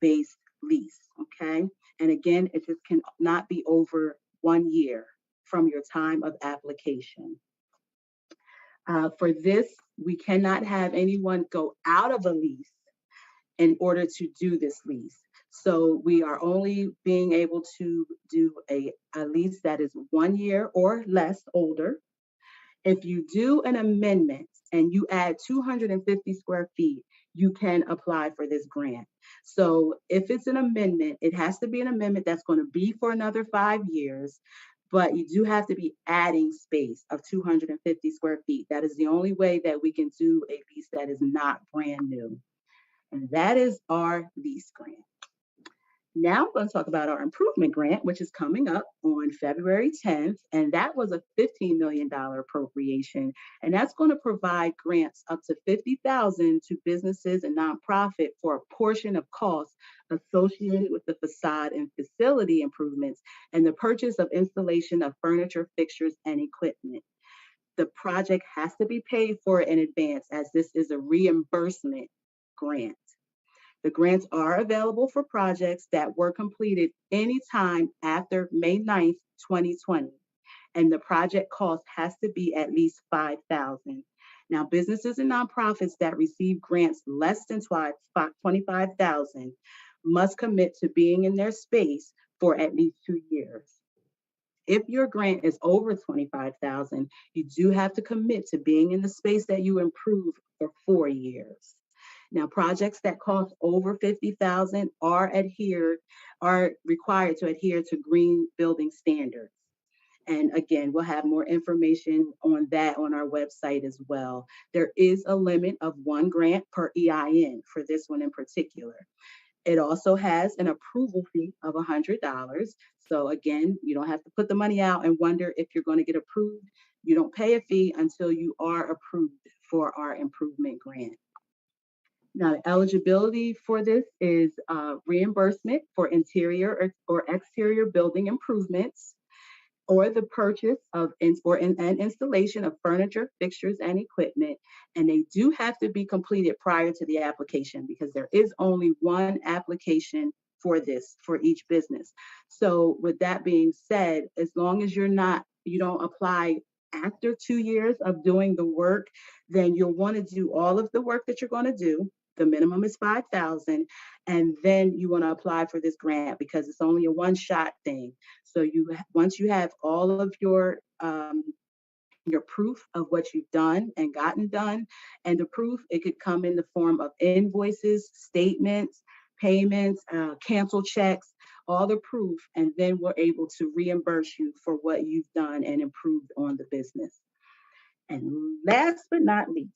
based lease, okay? And again, it just cannot be over 1 year from your time of application. For this, we cannot have anyone go out of a lease in order to do this lease. So we are only being able to do a lease that is 1 year or less older. If you do an amendment and you add 250 square feet, you can apply for this grant. So if it's an amendment, it has to be an amendment that's going to be for another 5 years, but you do have to be adding space of 250 square feet. That is the only way that we can do a lease that is not brand new. And that is our lease grant. Now I'm going to talk about our improvement grant, which is coming up on February 10th. And that was a $15 million appropriation. And that's going to provide grants up to $50,000 to businesses and nonprofit for a portion of costs associated with the facade and facility improvements and the purchase of installation of furniture, fixtures, and equipment. The project has to be paid for in advance, as this is a reimbursement grant. The grants are available for projects that were completed anytime after May 9th, 2020. And the project cost has to be at least $5,000. Now, businesses and nonprofits that receive grants less than $25,000 must commit to being in their space for at least 2 years. If your grant is over $25,000, you do have to commit to being in the space that you improve for 4 years. Now, projects that cost over $50,000 are required to adhere to green building standards. And again, we'll have more information on that on our website as well. There is a limit of 1 grant per EIN for this one in particular. It also has an approval fee of $100. So again, you don't have to put the money out and wonder if you're going to get approved. You don't pay a fee until you are approved for our improvement grant. Now, the eligibility for this is reimbursement for interior or exterior building improvements, or the purchase of and installation of furniture, fixtures, and equipment. And they do have to be completed prior to the application, because there is only 1 application for this for each business. So with that being said, as long as you don't apply after 2 years of doing the work, then you'll want to do all of the work that you're going to do. The minimum is $5,000, and then you want to apply for this grant, because it's only a one-shot thing. So once you have all of your proof of what you've done and gotten done, and the proof, it could come in the form of invoices, statements, payments, cancel checks, all the proof, and then we're able to reimburse you for what you've done and improved on the business. And last but not least,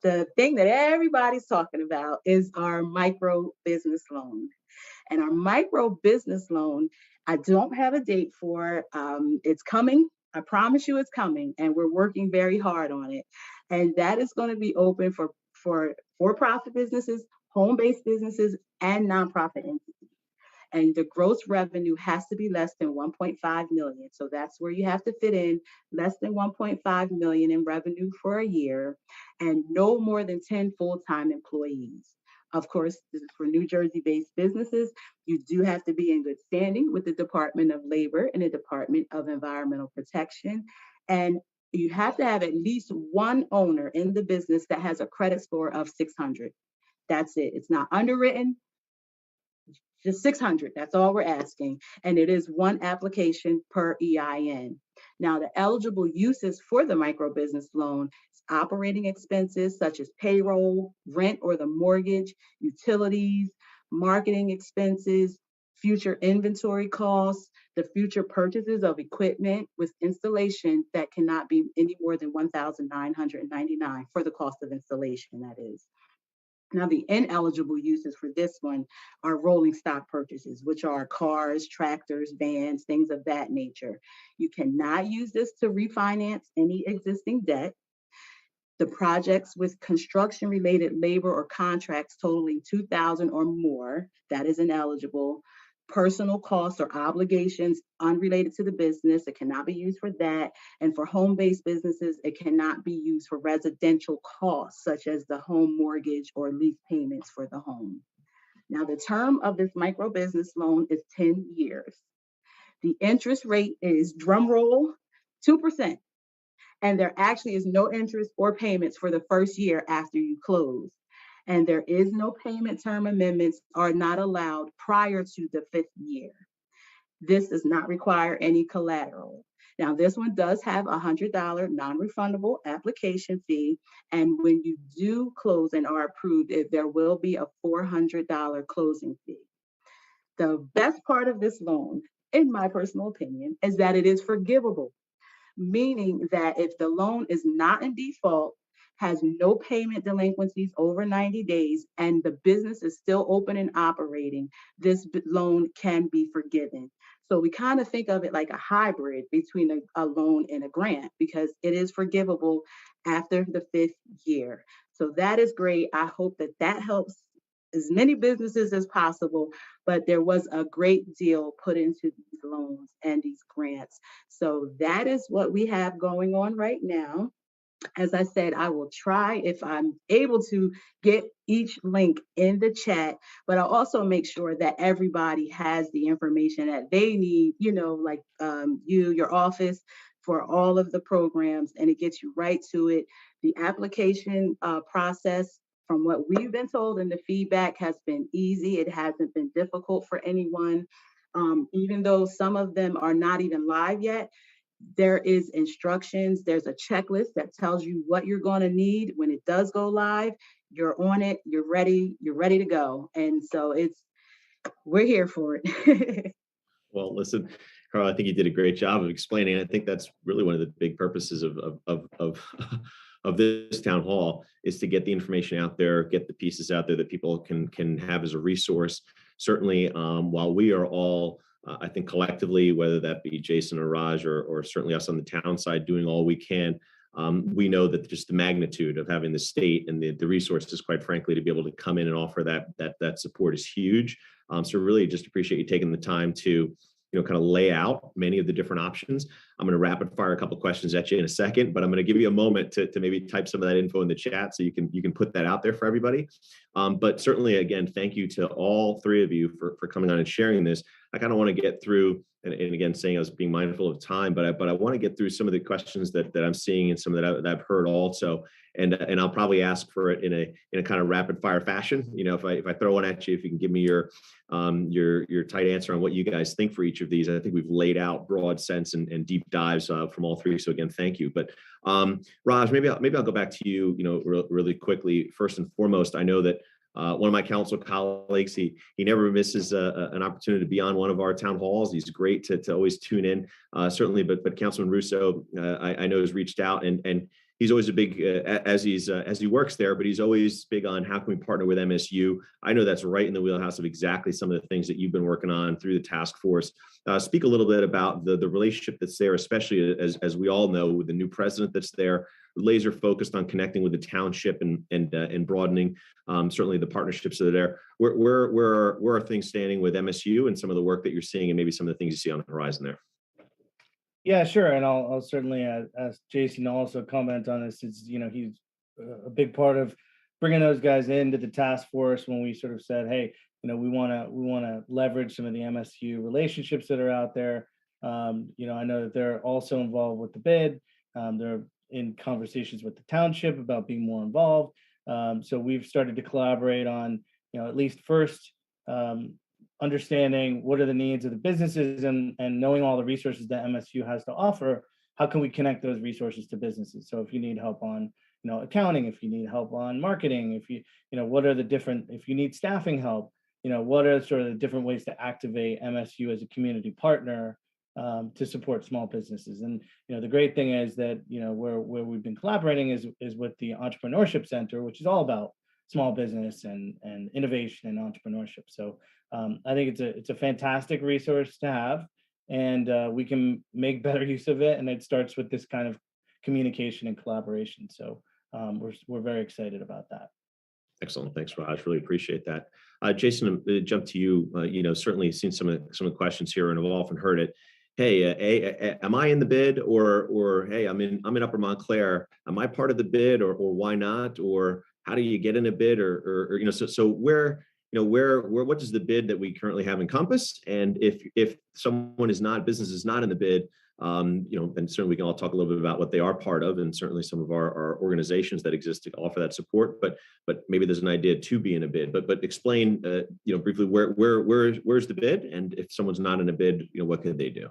the thing that everybody's talking about is our micro business loan. And our micro business loan, I don't have a date for. It's coming. I promise you it's coming. And we're working very hard on it. And that is going to be open for for-profit businesses, home-based businesses, and nonprofit entities. And the gross revenue has to be less than 1.5 million. So that's where you have to fit in less than 1.5 million in revenue for a year, and no more than 10 full-time employees. Of course, this is for New Jersey-based businesses. You do have to be in good standing with the Department of Labor and the Department of Environmental Protection. And you have to have at least 1 owner in the business that has a credit score of 600. That's it. It's not underwritten. Just 600, that's all we're asking. And it is 1 application per EIN. Now, the eligible uses for the micro business loan is operating expenses such as payroll, rent or the mortgage, utilities, marketing expenses, future inventory costs, the future purchases of equipment with installation that cannot be any more than $1,999 for the cost of installation, that is. Now, the ineligible uses for this one are rolling stock purchases, which are cars, tractors, vans, things of that nature. You cannot use this to refinance any existing debt. The projects with construction-related labor or contracts totaling $2,000 or more, that is ineligible. Personal costs or obligations unrelated to the business, it cannot be used for that. And for home-based businesses, it cannot be used for residential costs, such as the home mortgage or lease payments for the home. Now, the term of this micro business loan is 10 years. The interest rate is, drum roll, 2%. And there actually is no interest or payments for the first year after you close. And there is no payment term amendments are not allowed prior to the 5th year. This does not require any collateral. Now, this one does have a $100 non-refundable application fee. And when you do close and are approved, there will be a $400 closing fee. The best part of this loan, in my personal opinion, is that it is forgivable, meaning that if the loan is not in default, has no payment delinquencies over 90 days, and the business is still open and operating, this loan can be forgiven. So we kind of think of it like a hybrid between a loan and a grant, because it is forgivable after the 5th year. So that is great. I hope that helps as many businesses as possible, but there was a great deal put into these loans and these grants. So that is what we have going on right now. As I said, I will try if I'm able to get each link in the chat, but I'll also make sure that everybody has the information that they need, like your office, for all of the programs, and it gets you right to it. The application process, from what we've been told, and the feedback has been easy. It hasn't been difficult for anyone. Even though some of them are not even live yet, there is instructions. There's a checklist that tells you what you're going to need when it does go live. You're on it. You're ready to go. And so we're here for it. Well, listen, Carl, I think you did a great job of explaining. I think that's really one of the big purposes of this town hall, is to get the information out there, get the pieces out there that people can have as a resource. Certainly, while we are all, I think collectively, whether that be Jason or Raj or certainly us on the town side, doing all we can, we know that just the magnitude of having the state and the resources, quite frankly, to be able to come in and offer that support is huge. So really just appreciate you taking the time to kind of lay out many of the different options. I'm going to rapid fire a couple of questions at you in a second, but I'm going to give you a moment to maybe type some of that info in the chat so you can put that out there for everybody. But certainly, again, thank you to all three of you for coming on and sharing this. I kind of want to get through, and again, saying I was being mindful of time, but I want to get through some of the questions that I'm seeing and some that I've heard also. And I'll probably ask for it in a kind of rapid fire fashion. If I throw one at you, if you can give me your tight answer on what you guys think for each of these. I think we've laid out broad sense and deep dives from all three. So again, thank you. But Raj, maybe I'll go back to you. Really quickly. First and foremost, I know that one of my council colleagues, he never misses an opportunity to be on one of our town halls. He's great to always tune in, certainly. But Councilman Russo, I know, has reached out and he's always a big, as he works there, but he's always big on how can we partner with MSU. I know that's right in the wheelhouse of exactly some of the things that you've been working on through the task force. Speak a little bit about the relationship that's there, especially as we all know, with the new president that's there, laser focused on connecting with the township and broadening certainly the partnerships that are there. Where are things standing with MSU and some of the work that you're seeing and maybe some of the things you see on the horizon there? Yeah, sure. And I'll certainly ask Jason to also comment on this. He's a big part of bringing those guys into the task force when we sort of said, hey, we want to leverage some of the MSU relationships that are out there. I know that they're also involved with the bid. They're in conversations with the township about being more involved. So we've started to collaborate on, at least first, understanding what are the needs of the businesses and knowing all the resources that MSU has to offer. How can we connect those resources to businesses? So if you need help on, accounting, if you need help on marketing, if what are the different, if you need staffing help, what are sort of the different ways to activate MSU as a community partner to support small businesses. And the great thing is that where we've been collaborating is with the Entrepreneurship Center, which is all about small business and innovation and entrepreneurship. So I think it's a fantastic resource to have, and we can make better use of it. And it starts with this kind of communication and collaboration. So we're very excited about that. Excellent. Thanks, Raj. Really appreciate that. Jason, jump to you. Certainly seen some of the questions here, and I've often heard it. Hey, am I in the bid, or hey, I'm in Upper Montclair. Am I part of the bid, or why not? Or how do you get in a bid, or so where what does the bid that we currently have encompass? And if someone business is not in the bid, and certainly we can all talk a little bit about what they are part of, and certainly some of our organizations that exist to offer that support. But maybe there's an idea to be in a bid. But explain, briefly where's the bid, and if someone's not in a bid, what could they do?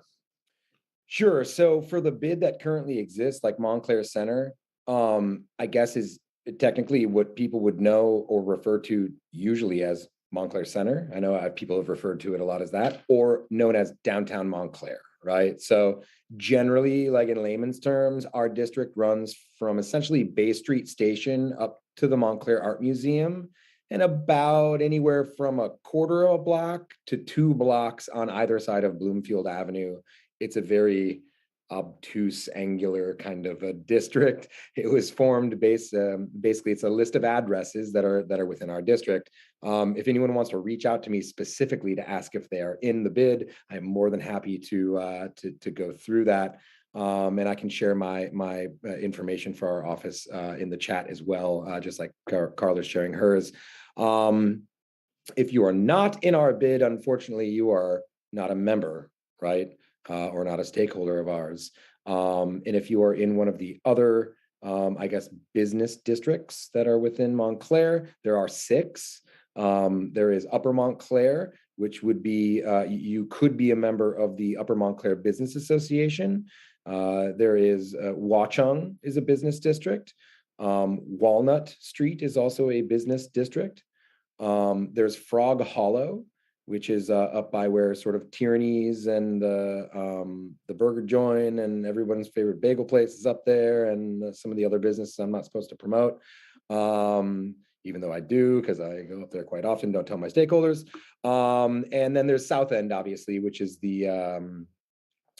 Sure. So for the bid that currently exists, like Montclair Center, I guess is technically what people would know or refer to usually as Montclair Center. I know people have referred to it a lot as that, or known as downtown Montclair, right? So generally, like in layman's terms, our district runs from essentially Bay Street Station up to the Montclair Art Museum, and about anywhere from a quarter of a block to 2 blocks on either side of Bloomfield Avenue. It's a very obtuse, angular kind of a district. It was formed basically it's a list of addresses that are within our district. If anyone wants to reach out to me specifically to ask if they are in the bid, I'm more than happy to go through that. And I can share my information for our office in the chat as well, just like Carla's sharing hers. If you are not in our bid, unfortunately, you are not a member, right? Or not a stakeholder of ours. And if you are in one of the other, I guess, business districts that are within Montclair, there are 6. There is Upper Montclair, which would be, you could be a member of the Upper Montclair Business Association. There is Watchung is a business district. Walnut Street is also a business district. There's Frog Hollow, which is up by where sort of Tierney's and the Burger Joint and everyone's favorite bagel place is up there, and some of the other businesses I'm not supposed to promote, even though I do because I go up there quite often. Don't tell my stakeholders. And then there's South End, obviously, which is the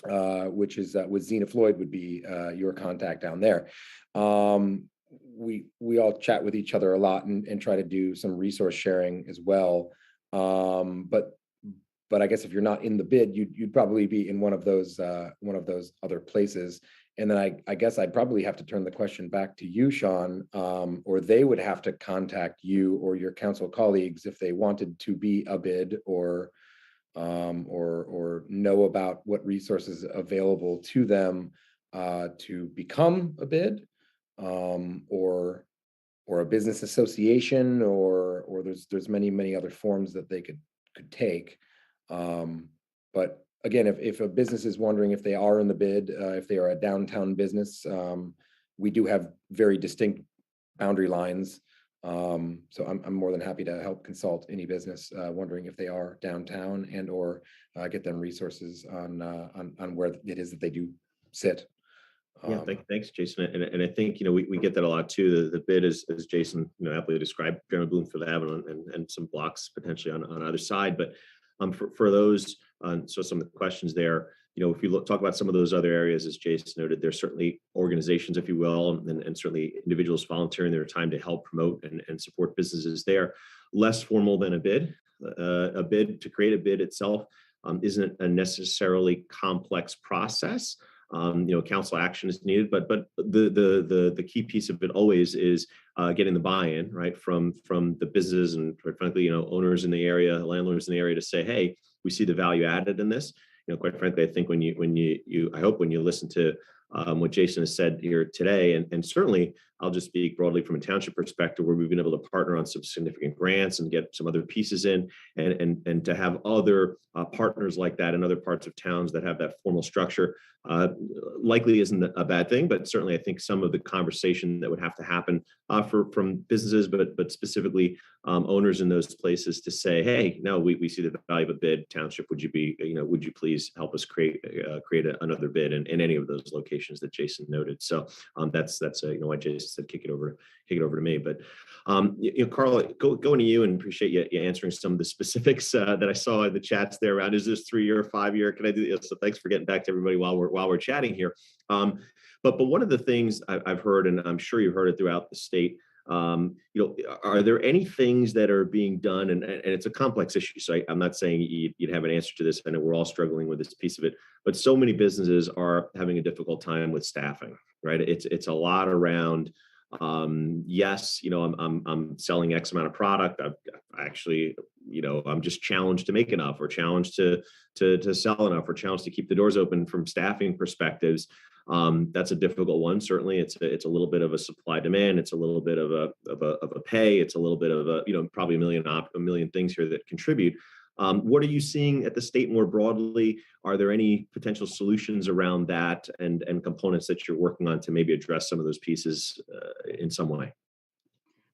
with Zena Floyd would be your contact down there. We all chat with each other a lot and try to do some resource sharing as well. But I guess if you're not in the bid, you'd probably be in one of those other places. And then I guess I'd probably have to turn the question back to you, Sean, or they would have to contact you or your council colleagues if they wanted to be a bid or know about what resources available to them to become a bid, or a business association, or there's many other forms that they could take. But again, if a business is wondering if they are in the bid, if they are a downtown business, we do have very distinct boundary lines. So I'm more than happy to help consult any business wondering if they are downtown and or get them resources on where it is that they do sit. Yeah, thanks, Jason. And I think, we get that a lot too. The bid is, as Jason, aptly described, General Bloomfield Avenue and some blocks potentially on either side. But for those, so some of the questions there, if you talk about some of those other areas, as Jason noted, there's certainly organizations, if you will, and certainly individuals volunteering their time to help promote and support businesses there. Less formal than a bid. A bid, to create a bid itself isn't a necessarily complex process. Council action is needed, but the key piece of it always is getting the buy-in, right, from the businesses and, quite frankly, owners in the area, landlords in the area, to say, hey, we see the value added in this. Quite frankly, I think when I hope when you listen to what Jason has said here today, and certainly I'll just speak broadly from a township perspective, where we've been able to partner on some significant grants and get some other pieces in, and to have other partners like that in other parts of towns that have that formal structure likely isn't a bad thing. But certainly I think some of the conversation that would have to happen from businesses, but specifically owners in those places, to say, hey, no, we see the value of a bid. Township, would you please help us create another bid in any of those locations that Jason noted. So that's why Jason said kick it over to me. But Carla, going to you, and appreciate you answering some of the specifics that I saw in the chats there around, is this 3-year, 5-year? Can I do this? So thanks for getting back to everybody while we're chatting here. But one of the things I've heard, and I'm sure you've heard it throughout the state, are there any things that are being done, and it's a complex issue, so I'm not saying you'd have an answer to this. I know we're all struggling with this piece of it, but so many businesses are having a difficult time with staffing, right? It's a lot around, yes, I'm selling X amount of product. I've actually, I'm just challenged to make enough, or challenged to sell enough, or challenged to keep the doors open from staffing perspectives. That's a difficult one. Certainly it's a little bit of a supply demand. It's a little bit of a pay. It's a little bit of a, probably a million things here that contribute. What are you seeing at the state more broadly? Are there any potential solutions around that and components that you're working on to maybe address some of those pieces in some way?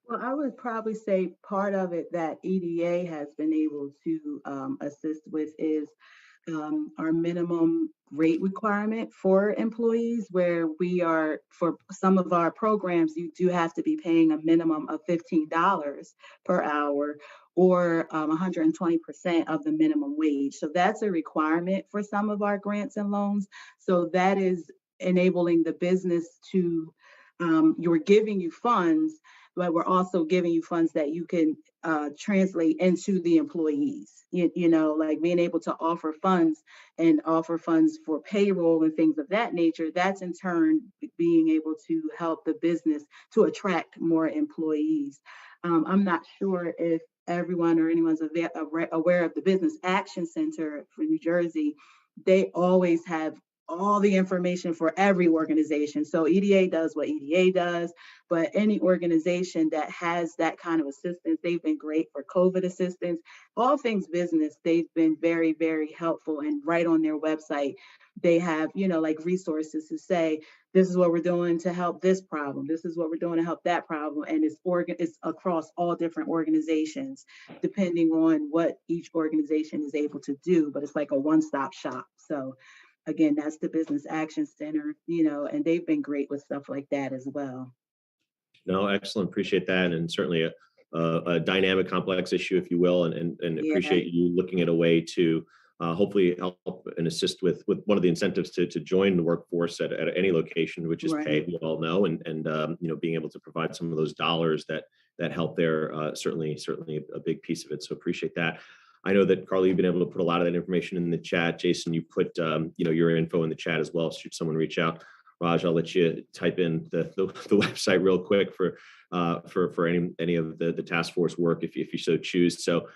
Well, I would probably say part of it that EDA has been able to assist with is our minimum rate requirement for employees, where we are, for some of our programs, you do have to be paying a minimum of $15 per hour, or 120% of the minimum wage. So that's a requirement for some of our grants and loans. So that is enabling the business to, you're giving you funds, but we're also giving you funds that you can translate into the employees. You know, like being able to offer funds for payroll and things of that nature. That's in turn being able to help the business to attract more employees. I'm not sure if everyone or anyone's aware of the Business Action Center for New Jersey. They always have all the information for every organization. So EDA does what EDA does, but any organization that has that kind of assistance, they've been great for COVID assistance, all things business. They've been very, very helpful. And right on their website, they have, you know, like resources to say, this is what we're doing to help this problem. This is what we're doing to help that problem. And it's across all different organizations, depending on what each organization is able to do. But it's like a one-stop shop. So again, that's the Business Action Center, you know, and they've been great with stuff like that as well. No, excellent. Appreciate that. And certainly a dynamic, complex issue, if you will, and appreciate you looking at a way to hopefully help and assist with one of the incentives to join the workforce at any location, which is pay, we all know, and you know, being able to provide some of those dollars that help there, certainly a big piece of it. So appreciate that. I know that, Carla, you've been able to put a lot of that information in the chat. Jason, you put you know, your info in the chat as well, should someone reach out. Raj, I'll let you type in the website real quick for any of the task force work if you so choose. So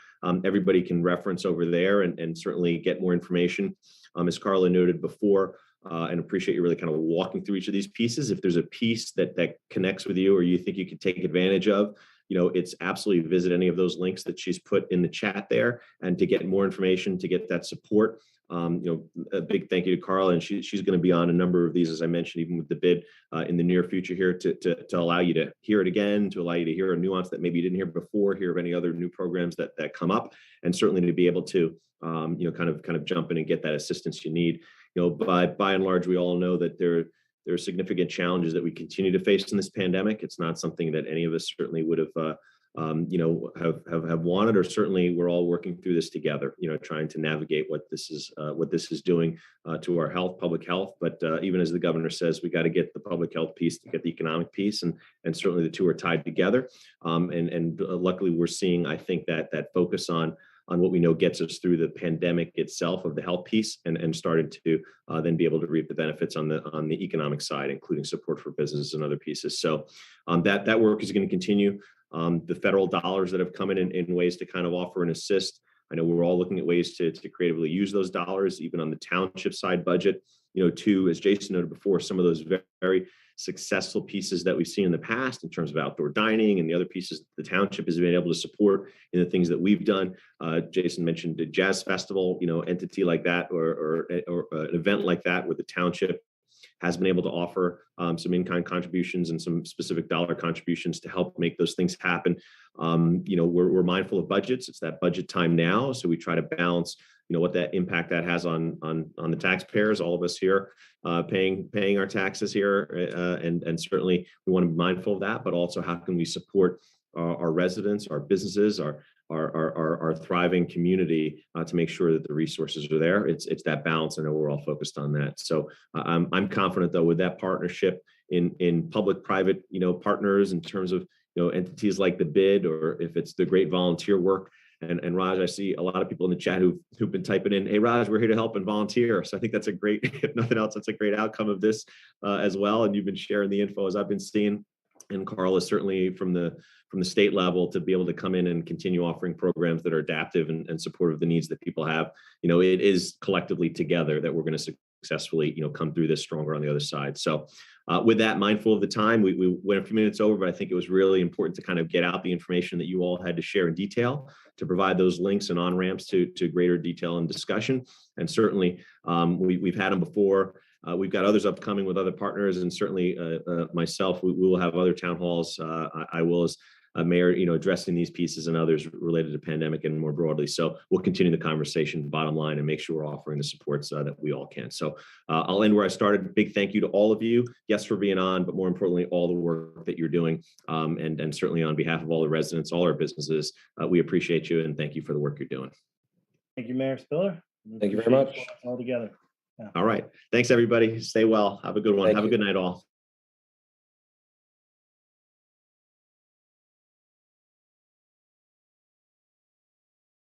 everybody can reference over there and certainly get more information. As Carla noted before, and appreciate you really kind of walking through each of these pieces. If there's a piece that connects with you or you think you could take advantage of, you know, it's absolutely visit any of those links that she's put in the chat there, and to get more information, to get that support. You know, a big thank you to Carla, and she's going to be on a number of these, as I mentioned, even with the bid in the near future here, to allow you to hear it again, to allow you to hear a nuance that maybe you didn't hear before, hear of any other new programs that come up, and certainly to be able to you know, kind of jump in and get that assistance you need. You know, by and large, we all know that there are significant challenges that we continue to face in this pandemic. It's not something that any of us certainly would have you know, have wanted, or certainly we're all working through this together, you know, trying to navigate what this is doing to our health, public health. But even as the governor says, we got to get the public health piece to get the economic piece, and certainly the two are tied together. And luckily we're seeing, I think, that focus on what we know gets us through the pandemic itself of the health piece, and started to then be able to reap the benefits on the economic side, including support for businesses and other pieces. So that work is going to continue. The federal dollars that have come in ways to kind of offer and assist. I know we're all looking at ways to creatively use those dollars, even on the township side budget, you know, to, as Jason noted before, some of those very successful pieces that we've seen in the past in terms of outdoor dining and the other pieces the township has been able to support in the things that we've done. Jason mentioned a jazz festival, you know, entity like that, or an event like that, where the township has been able to offer some in-kind contributions and some specific dollar contributions to help make those things happen. You know, we're mindful of budgets. It's that budget time now, so we try to balance, you know, what that impact that has on the taxpayers, all of us here paying our taxes here, and certainly we want to be mindful of that. But also, how can we support our residents, our businesses, our thriving community to make sure that the resources are there? It's that balance. I know we're all focused on that. So I'm confident, though, with that partnership in public-private, you know, partners, in terms of, you know, entities like the bid, or if it's the great volunteer work. And Raj, I see a lot of people in the chat who've been typing in, "Hey Raj, we're here to help and volunteer." So I think that's a great, if nothing else, that's a great outcome of this as well. And you've been sharing the info as I've been seeing. And Carla, certainly from the state level, to be able to come in and continue offering programs that are adaptive and supportive of the needs that people have. You know, it is collectively together that we're going to successfully, you know, come through this stronger on the other side. So with that, mindful of the time, we went a few minutes over, but I think it was really important to kind of get out the information that you all had to share in detail, to provide those links and on-ramps to greater detail and discussion. And certainly we've had them before. We've got others upcoming with other partners, and certainly myself, we will have other town halls. I will, Mayor, addressing these pieces and others related to pandemic and more broadly. So we'll continue the conversation, bottom line, and make sure we're offering the supports that we all can. So I'll end where I started. Big thank you to all of you. Yes, for being on, but more importantly, all the work that you're doing. And certainly on behalf of all the residents, all our businesses, we appreciate you and thank you for the work you're doing. Thank you, Mayor Spiller. Thank you very much. All together. All right. Thanks, everybody. Stay well. Have a good one. Thank Have a you. good night, all.